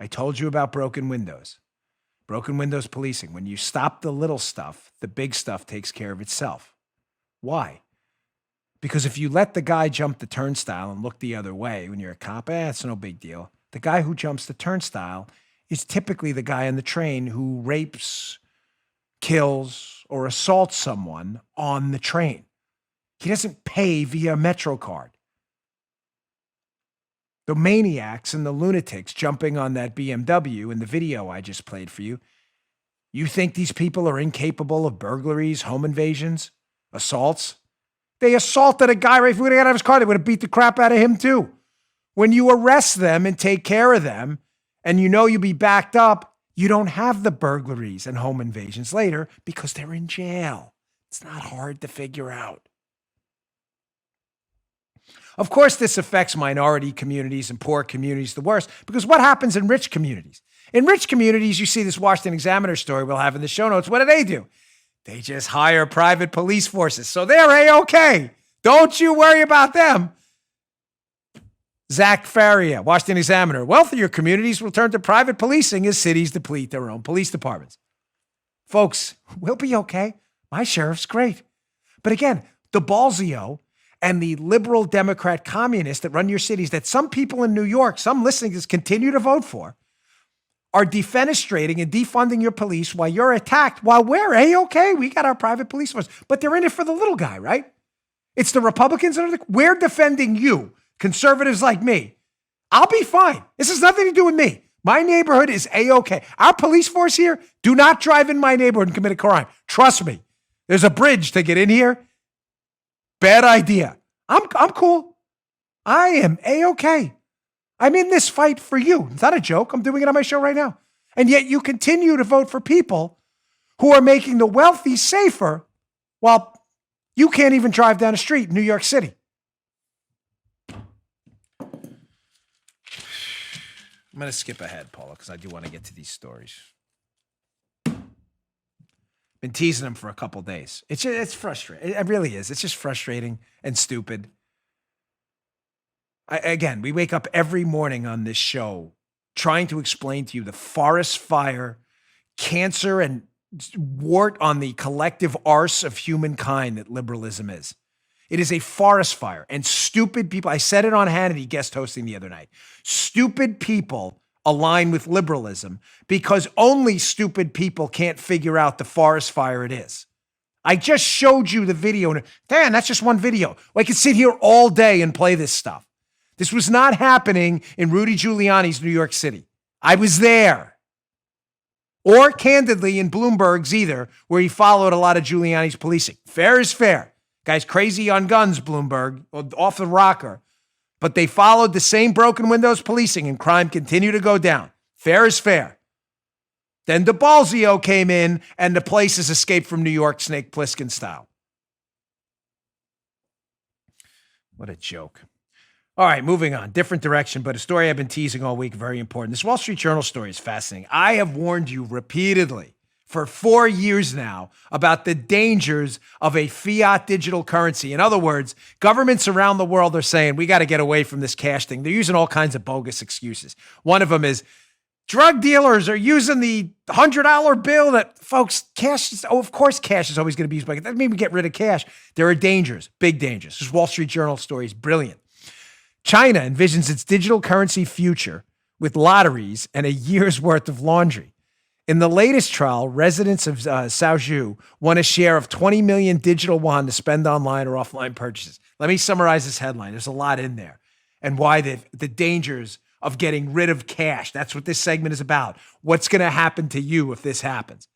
I told you about broken windows. Broken windows policing. When you stop the little stuff, the big stuff takes care of itself. Why? Because if you let the guy jump the turnstile and look the other way when you're a cop, it's no big deal. The guy who jumps the turnstile is typically the guy on the train who rapes, kills, or assaults someone on the train. He doesn't pay via MetroCard. The maniacs and the lunatics jumping on that BMW in the video I just played for you, you think these people are incapable of burglaries, home invasions, assaults? They assaulted a guy right before he got out of his car. They would have beat the crap out of him too. When you arrest them and take care of them, and you know you'll be backed up, you don't have the burglaries and home invasions later because they're in jail. It's not hard to figure out. Of course, this affects minority communities and poor communities the worst, because what happens in rich communities? In rich communities, you see this Washington Examiner story we'll have in the show notes. What do? They just hire private police forces, so they're A-OK. Don't you worry about them. Zach Faria, Washington Examiner. Wealthier communities will turn to private policing as cities deplete their own police departments. Folks, we'll be okay. My sheriff's great. But again, de Blasio and the liberal Democrat communists that run your cities that some people in New York, some listening to this, continue to vote for, are defenestrating and defunding your police while you're attacked, while we're A-OK. We got our private police force. But they're in it for the little guy, right? It's the Republicans that are we're defending you, conservatives like me. I'll be fine. This has nothing to do with me. My neighborhood is A-OK. Our police force here, do not drive in my neighborhood and commit a crime. Trust me. There's a bridge to get in here. Bad idea. I'm cool. I am A-OK. I'm in this fight for you. It's not a joke. I'm doing it on my show right now. And yet you continue to vote for people who are making the wealthy safer while you can't even drive down a street in New York City. I'm going to skip ahead, Paula, because I do want to get to these stories. Been teasing them for a couple days. It's frustrating. It really is. It's just frustrating and stupid. Again, we wake up every morning on this show trying to explain to you the forest fire, cancer, and wart on the collective arse of humankind that liberalism is. It is a forest fire, and stupid people, I said it on Hannity guest hosting the other night, stupid people align with liberalism because only stupid people can't figure out the forest fire it is. I just showed you the video, and Dan, that's just one video. Well, I could sit here all day and play this stuff. This was not happening in Rudy Giuliani's New York City. I was there. Or candidly in Bloomberg's either, where he followed a lot of Giuliani's policing. Fair is fair. Guy's crazy on guns, Bloomberg, off the rocker. But they followed the same broken windows policing and crime continued to go down. Fair is fair. Then de Blasio came in and the place has escaped from New York Snake Plissken style. What a joke. All right, moving on. Different direction, but a story I've been teasing all week, very important. This Wall Street Journal story is fascinating. I have warned you repeatedly for 4 years now about the dangers of a fiat digital currency. In other words, governments around the world are saying, we got to get away from this cash thing. They're using all kinds of bogus excuses. One of them is drug dealers are using the $100 bill that, folks, cash is, of course cash is always going to be used. But that doesn't mean we get rid of cash. There are dangers, big dangers. This Wall Street Journal story is brilliant. China envisions its digital currency future with lotteries and a year's worth of laundry. In the latest trial, residents of Saoju won a share of 20 million digital yuan to spend online or offline purchases. Let me summarize this headline. There's a lot in there and why the dangers of getting rid of cash. That's what this segment is about. What's going to happen to you if this happens?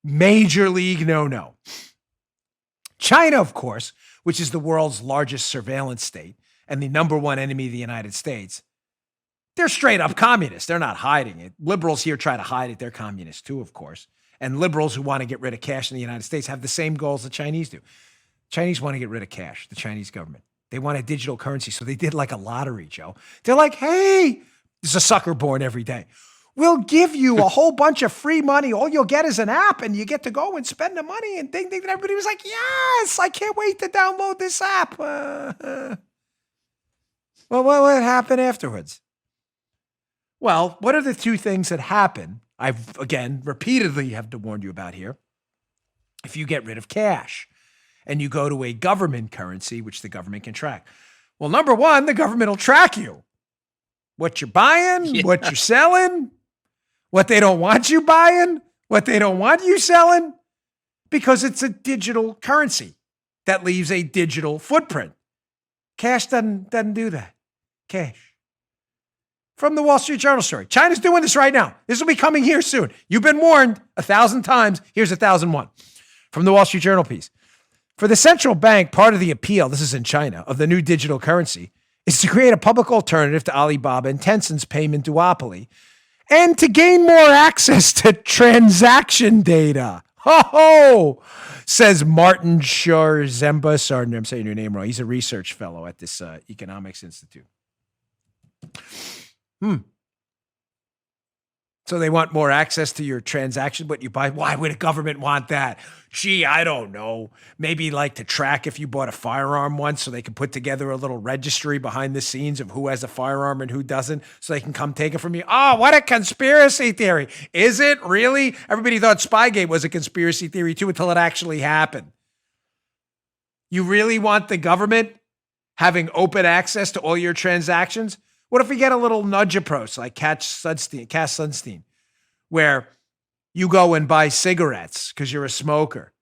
Major league no-no. China, of course, which is the world's largest surveillance state and the number one enemy of the United States, they're straight up communists. They're not hiding it. Liberals here try to hide it. They're communists too, of course. And liberals who want to get rid of cash in the United States have the same goals the Chinese do. Chinese want to get rid of cash, the Chinese government. They want a digital currency. So they did like a lottery, Joe. They're like, hey, there's a sucker born every day. We'll give you a whole bunch of free money. All you'll get is an app and you get to go and spend the money and ding, ding. And everybody was like, yes, I can't wait to download this app. Well, what happened afterwards? Well, what are the two things that happen? I've, again, repeatedly have to warn you about here. If you get rid of cash and you go to a government currency, which the government can track. Well, number one, the government will track you. What you're buying, what you're selling, what they don't want you buying, what they don't want you selling, because it's a digital currency that leaves a digital footprint. Cash doesn't do that. Cash. From the Wall Street Journal story. China's doing this right now. This will be coming here soon. You've been warned 1,000 times. Here's 1,001. From the Wall Street Journal piece. For the central bank, part of the appeal, this is in China, of the new digital currency is to create a public alternative to Alibaba and Tencent's payment duopoly and to gain more access to transaction data. Ho, says Martin Sharzemba. Sorry, I'm saying your name wrong. He's a research fellow at this economics institute. So they want more access to your transaction, what you buy. Why would a government want that? Gee, I don't know. Maybe like to track if you bought a firearm once so they can put together a little registry behind the scenes of who has a firearm and who doesn't so they can come take it from you. Oh, what a conspiracy theory. Is it really? Everybody thought Spygate was a conspiracy theory too until it actually happened. You really want the government having open access to all your transactions? What if we get a little nudge approach like Cass Sunstein, where you go and buy cigarettes because you're a smoker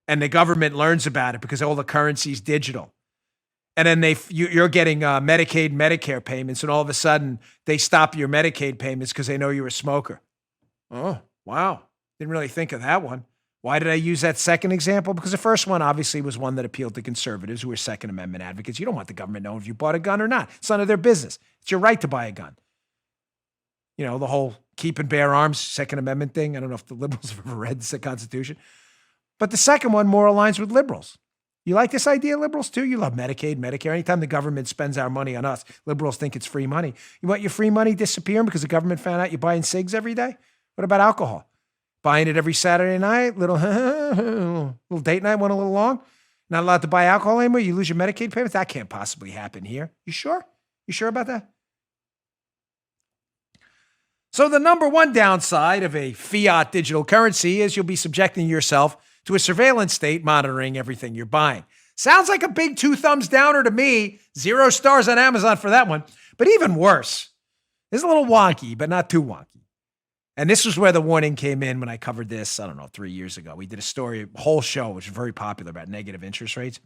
and the government learns about it because all the currency is digital. And then you're getting Medicaid, Medicare payments, and all of a sudden they stop your Medicaid payments because they know you're a smoker. Oh, wow. Didn't really think of that one. Why did I use that second example? Because the first one obviously was one that appealed to conservatives who are Second Amendment advocates. You don't want the government knowing if you bought a gun or not. It's none of their business. It's your right to buy a gun. You know, the whole keep and bear arms, Second Amendment thing. I don't know if the liberals have ever read the Constitution. But the second one more aligns with liberals. You like this idea, liberals, too? You love Medicaid, Medicare. Anytime the government spends our money on us, liberals think it's free money. You want your free money disappearing because the government found out you're buying cigs every day? What about alcohol? Buying it every Saturday night, little date night, went a little long. Not allowed to buy alcohol anymore. You lose your Medicaid payments. That can't possibly happen here. You sure? You sure about that? So the number one downside of a fiat digital currency is you'll be subjecting yourself to a surveillance state monitoring everything you're buying. Sounds like a big 2 thumbs downer to me. 0 stars on Amazon for that one. But even worse, it's a little wonky, but not too wonky. And this was where the warning came in when I covered this, 3 years ago. We did a story, a whole show, which was very popular about negative interest rates.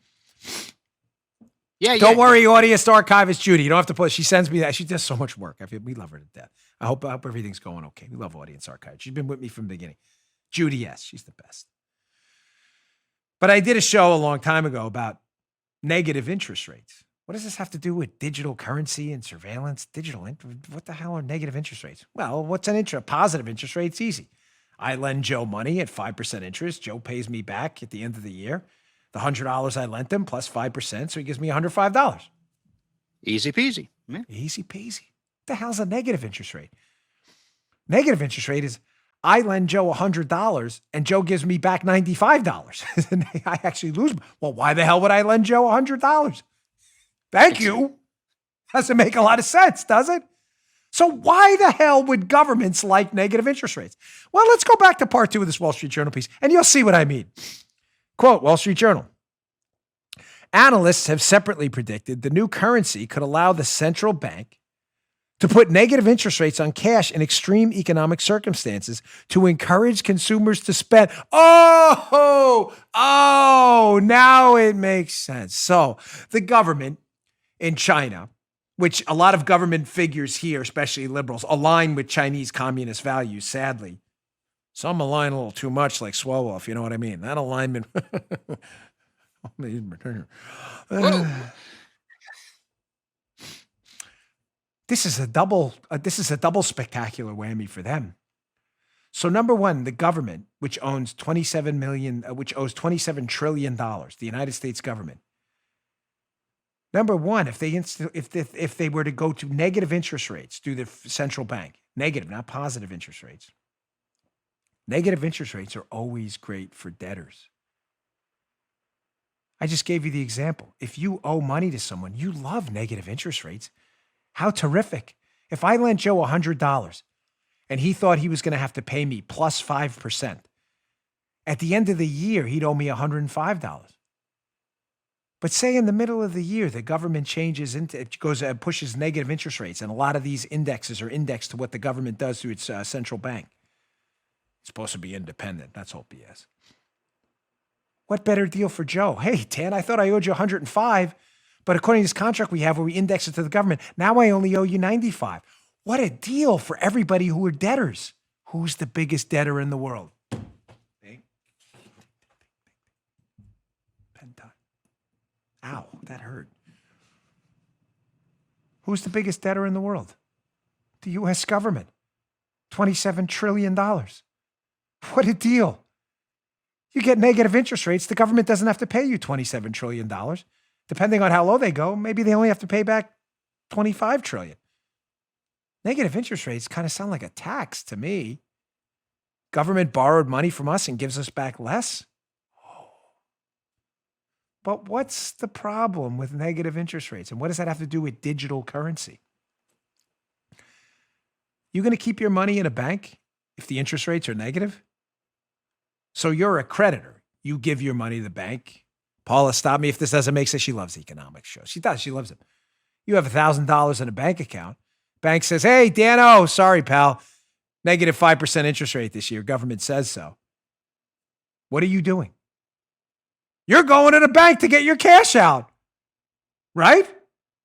Don't worry, audience archivist Judy. You don't have to put, she sends me that. She does so much work. We love her to death. I hope everything's going okay. We love audience archive. She's been with me from the beginning. Judy, yes, she's the best. But I did a show a long time ago about negative interest rates. What does this have to do with digital currency and surveillance? What the hell are negative interest rates? Well, what's a positive interest rate? It's easy. I lend Joe money at 5% interest. Joe pays me back at the end of the year the $100 I lent him plus 5%, so he gives me $105. Easy peasy. Yeah. Easy peasy. What the hell's a negative interest rate? Negative interest rate is I lend Joe $100 and Joe gives me back $95. And I actually lose. Well, why the hell would I lend Joe $100? Thank you. Doesn't make a lot of sense, does it? So why the hell would governments like negative interest rates? Well, let's go back to part 2 of this Wall Street Journal piece, and you'll see what I mean. Quote, Wall Street Journal. Analysts have separately predicted the new currency could allow the central bank to put negative interest rates on cash in extreme economic circumstances to encourage consumers to spend. Oh, now it makes sense. So the government in China, which a lot of government figures here, especially liberals, align with Chinese communist values, sadly. Some align a little too much, like Swalwell, if you know what I mean. That alignment. This is a double spectacular whammy for them. So number one, the government, which owes $27 trillion, the United States government. Number one, if they were to go to negative interest rates through the central bank, negative, not positive interest rates. Negative interest rates are always great for debtors. I just gave you the example. If you owe money to someone, you love negative interest rates. How terrific. If I lent Joe $100 and he thought he was going to have to pay me plus 5%, at the end of the year, he'd owe me $105. But say in the middle of the year, the government changes pushes negative interest rates, and a lot of these indexes are indexed to what the government does through its central bank. It's supposed to be independent. That's all BS. What better deal for Joe? Hey, Dan, I thought I owed you 105, but according to this contract we have where we index it to the government, now I only owe you 95. What a deal for everybody who are debtors. Who's the biggest debtor in the world? Pen time. Ow, that hurt. Who's the biggest debtor in the world? The U.S. government. $27 trillion. What a deal. You get negative interest rates, the government doesn't have to pay you $27 trillion. Depending on how low they go, maybe they only have to pay back $25 trillion. Negative interest rates kind of sound like a tax to me. Government borrowed money from us and gives us back less? But what's the problem with negative interest rates? And what does that have to do with digital currency? You going to keep your money in a bank if the interest rates are negative? So you're a creditor. You give your money to the bank. Paula, stop me if this doesn't make sense. She loves economics shows. She does. She loves them. You have $1,000 in a bank account. Bank says, hey, Dano, sorry, pal. Negative 5% interest rate this year. Government says so. What are you doing? You're going to the bank to get your cash out, right?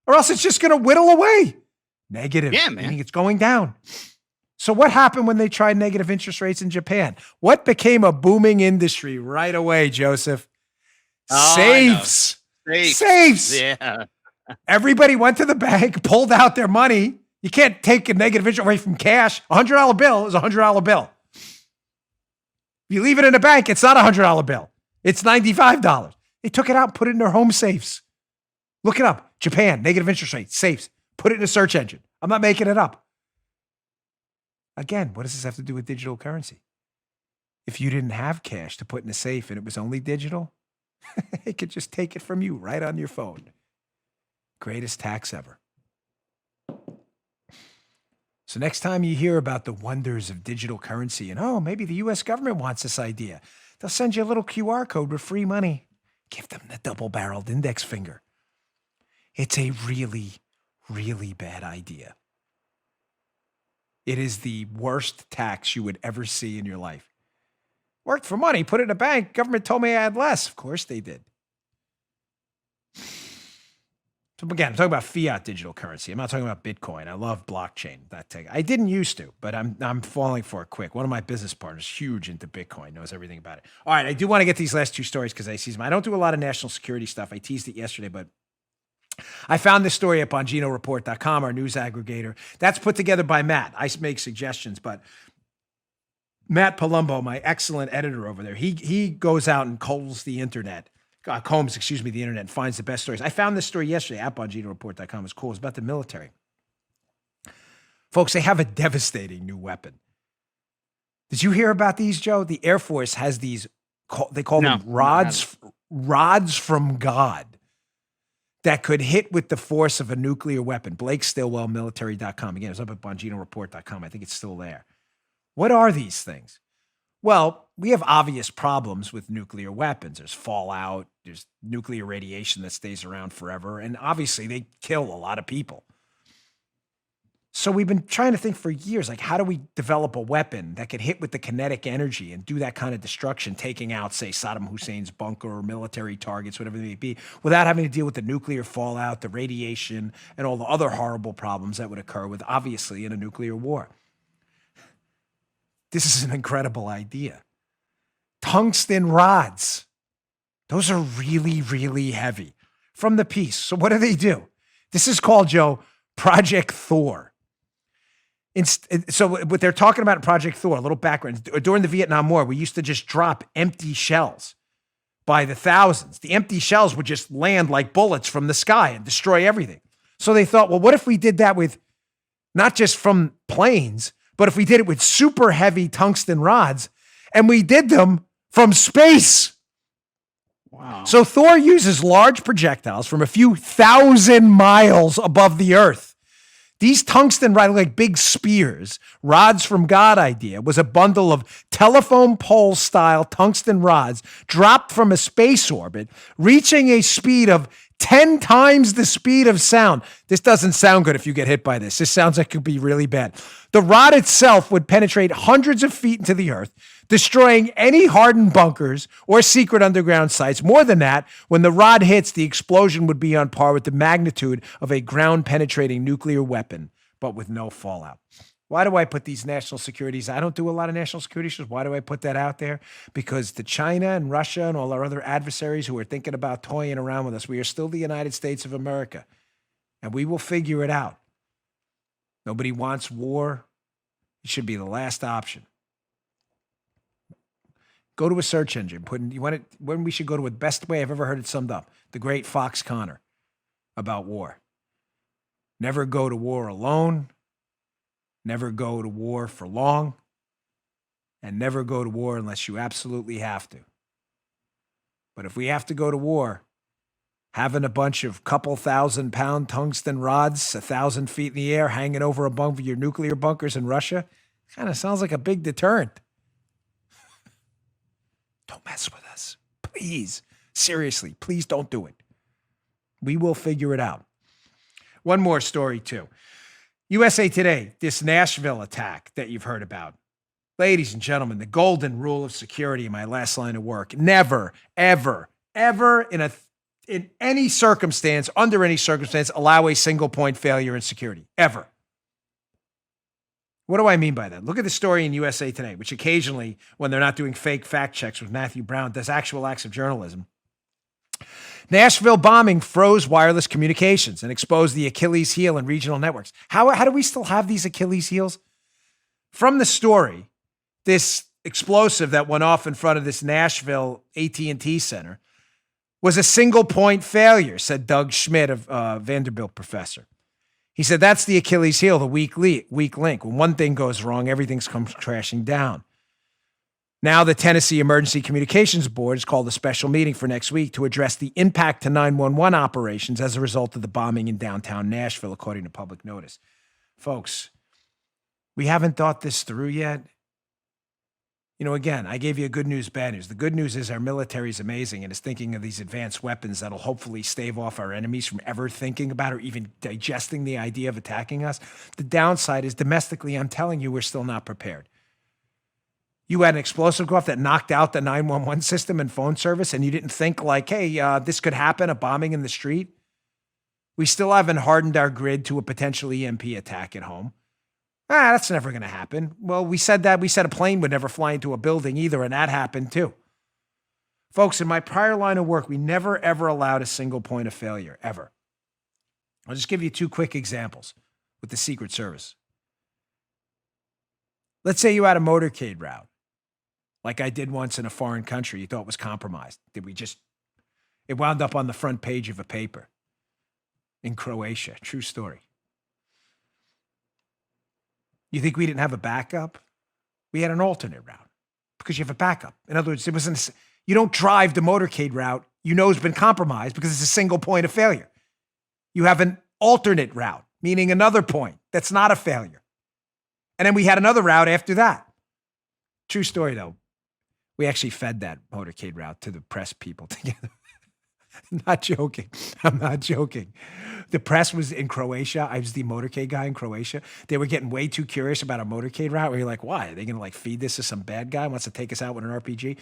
Or else it's just going to whittle away. Negative. Yeah, man. Meaning it's going down. So what happened when they tried negative interest rates in Japan? What became a booming industry right away, Joseph? Safes. Safes. Yeah. Everybody went to the bank, pulled out their money. You can't take a negative interest rate from cash. A $100 bill is a $100 bill. If you leave it in a bank, it's not a $100 bill. It's $95. They took it out and put it in their home safes. Look it up. Japan, negative interest rate, safes. Put it in a search engine. I'm not making it up. Again, what does this have to do with digital currency? If you didn't have cash to put in a safe and it was only digital, it could just take it from you right on your phone. Greatest tax ever. So next time you hear about the wonders of digital currency and, maybe the U.S. government wants this idea, they'll send you a little QR code with free money. Give them the double-barreled index finger. It's a really, really bad idea. It is the worst tax you would ever see in your life. Worked for money, put it in a bank. Government told me I had less. Of course they did. So again, I'm talking about fiat digital currency. I'm not talking about Bitcoin. I love blockchain. I didn't used to, but I'm falling for it quick. One of my business partners, huge into Bitcoin, knows everything about it. All right, I do want to get these last two stories because I see them. I don't do a lot of national security stuff. I teased it yesterday, but I found this story at BonginoReport.com, our news aggregator. That's put together by Matt. I make suggestions, but Matt Palumbo, my excellent editor over there, he goes out and combs the internet and finds the best stories. I found this story yesterday at BonginoReport.com. It was cool. It's about the military. Folks, they have a devastating new weapon. Did you hear about these, Joe? The Air Force has these, they call them rods from God, that could hit with the force of a nuclear weapon. Blake Stillwell, military.com. Again, it's up at BonginoReport.com. I think it's still there. What are these things? Well, we have obvious problems with nuclear weapons. There's fallout. There's nuclear radiation that stays around forever. And obviously, they kill a lot of people. So we've been trying to think for years, like, how do we develop a weapon that could hit with the kinetic energy and do that kind of destruction, taking out, say, Saddam Hussein's bunker or military targets, whatever they may be, without having to deal with the nuclear fallout, the radiation, and all the other horrible problems that would occur with, obviously, in a nuclear war. This is an incredible idea. Tungsten rods. Those are really, really heavy from the piece. So what do? This is called, Joe, Project Thor. So what they're talking about in Project Thor, a little background, during the Vietnam War, we used to just drop empty shells by the thousands. The empty shells would just land like bullets from the sky and destroy everything. So they thought, well, what if we did that with not just from planes, but if we did it with super heavy tungsten rods and we did them from space? Wow. So Thor uses large projectiles from a few thousand miles above the Earth. These tungsten rods, like big spears, rods from God idea, was a bundle of telephone pole style tungsten rods dropped from a space orbit, reaching a speed of 10 times the speed of sound. This doesn't sound good if you get hit by this. This sounds like it could be really bad. The rod itself would penetrate hundreds of feet into the earth, destroying any hardened bunkers or secret underground sites. More than that, when the rod hits, the explosion would be on par with the magnitude of a ground-penetrating nuclear weapon, but with no fallout. Why do I put these national securities? I don't do a lot of national security issues. Why do I put that out there? Because to China and Russia and all our other adversaries who are thinking about toying around with us, we are still the United States of America, and we will figure it out. Nobody wants war. It should be the last option. Go to a search engine. When we should go to the best way I've ever heard it summed up. The great Fox Connor about war. Never go to war alone. Never go to war for long. And never go to war unless you absolutely have to. But if we have to go to war, having a bunch of couple 1,000-pound tungsten rods 1,000 feet in the air hanging over a bunker of your nuclear bunkers in Russia kind of sounds like a big deterrent. Don't mess with us. Please. Seriously, please don't do it. We will figure it out. One more story, too. USA Today, this Nashville attack that you've heard about. Ladies and gentlemen, the golden rule of security in my last line of work. Never, ever, ever in any circumstance, under any circumstance, allow a single point failure in security. Ever. What do I mean by that? Look at the story in USA Today, which occasionally, when they're not doing fake fact checks with Matthew Brown, does actual acts of journalism. Nashville bombing froze wireless communications and exposed the Achilles heel in regional networks. How do we still have these Achilles heels? From the story, this explosive that went off in front of this Nashville AT&T center was a single point failure, said Doug Schmidt, of Vanderbilt professor. He said, that's the Achilles heel, the weak link. When one thing goes wrong, everything comes crashing down. Now the Tennessee Emergency Communications Board has called a special meeting for next week to address the impact to 911 operations as a result of the bombing in downtown Nashville, according to public notice. Folks, we haven't thought this through yet. You know, again, I gave you a good news, bad news. The good news is our military is amazing and is thinking of these advanced weapons that'll hopefully stave off our enemies from ever thinking about or even digesting the idea of attacking us. The downside is domestically, I'm telling you, we're still not prepared. You had an explosive go off that knocked out the 911 system and phone service, and you didn't think like, hey, this could happen, a bombing in the street. We still haven't hardened our grid to a potential EMP attack at home. That's never going to happen. Well, we said that. We said a plane would never fly into a building either, and that happened too. Folks, in my prior line of work, we never, ever allowed a single point of failure, ever. I'll just give you two quick examples with the Secret Service. Let's say you had a motorcade route, like I did once in a foreign country you thought was compromised. It wound up on the front page of a paper in Croatia. True story. You think we didn't have a backup? We had an alternate route because you have a backup. In other words, you don't drive the motorcade route you know has been compromised because it's a single point of failure. You have an alternate route, meaning another point that's not a failure. And then we had another route after that. True story, though. We actually fed that motorcade route to the press people together. Not joking. I'm not joking. The press was in Croatia. I was the motorcade guy in Croatia. They were getting way too curious about a motorcade route. Where you're like, why? Are they going to like feed this to some bad guy who wants to take us out with an RPG?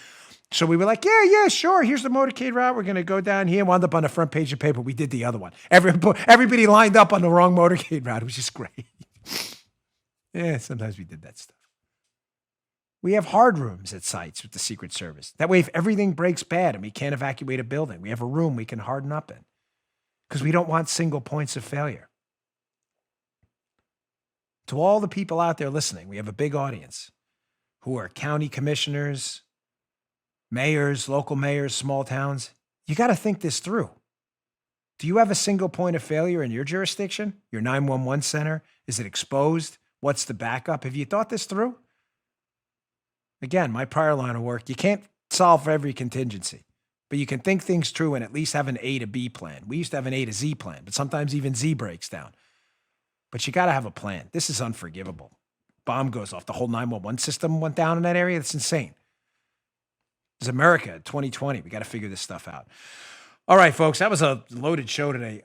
So we were like, yeah, sure. Here's the motorcade route. We're going to go down here. Wound up on the front page of paper. We did the other one. Everybody lined up on the wrong motorcade route. It was just great. Yeah, sometimes we did that stuff. We have hard rooms at sites with the Secret Service. That way, if everything breaks bad and we can't evacuate a building, we have a room we can harden up in because we don't want single points of failure. To all the people out there listening, we have a big audience who are county commissioners, mayors, local mayors, small towns. You got to think this through. Do you have a single point of failure in your jurisdiction? Your 911 center? Is it exposed? What's the backup? Have you thought this through? Again, my prior line of work, you can't solve for every contingency, but you can think things through and at least have an A to B plan. We used to have an A to Z plan, but sometimes even Z breaks down. But you got to have a plan. This is unforgivable. Bomb goes off. The whole 911 system went down in that area. That's insane. It's America 2020. We got to figure this stuff out. All right, folks, that was a loaded show today.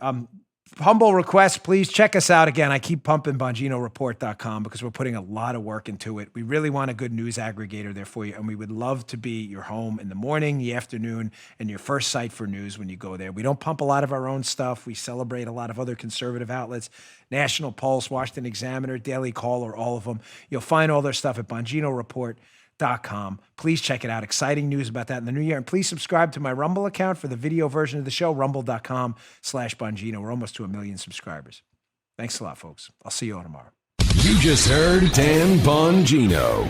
Humble request, please check us out again. I keep pumping BonginoReport.com because we're putting a lot of work into it. We really want a good news aggregator there for you, and we would love to be your home in the morning, the afternoon, and your first site for news when you go there. We don't pump a lot of our own stuff. We celebrate a lot of other conservative outlets, National Pulse, Washington Examiner, Daily Caller, all of them. You'll find all their stuff at BonginoReport.com. Please check it out. Exciting news about that in the new year. And please subscribe to my Rumble account for the video version of the show, rumble.com/Bongino. We're almost to 1 million subscribers. Thanks a lot, folks. I'll see you all tomorrow. You just heard Dan Bongino.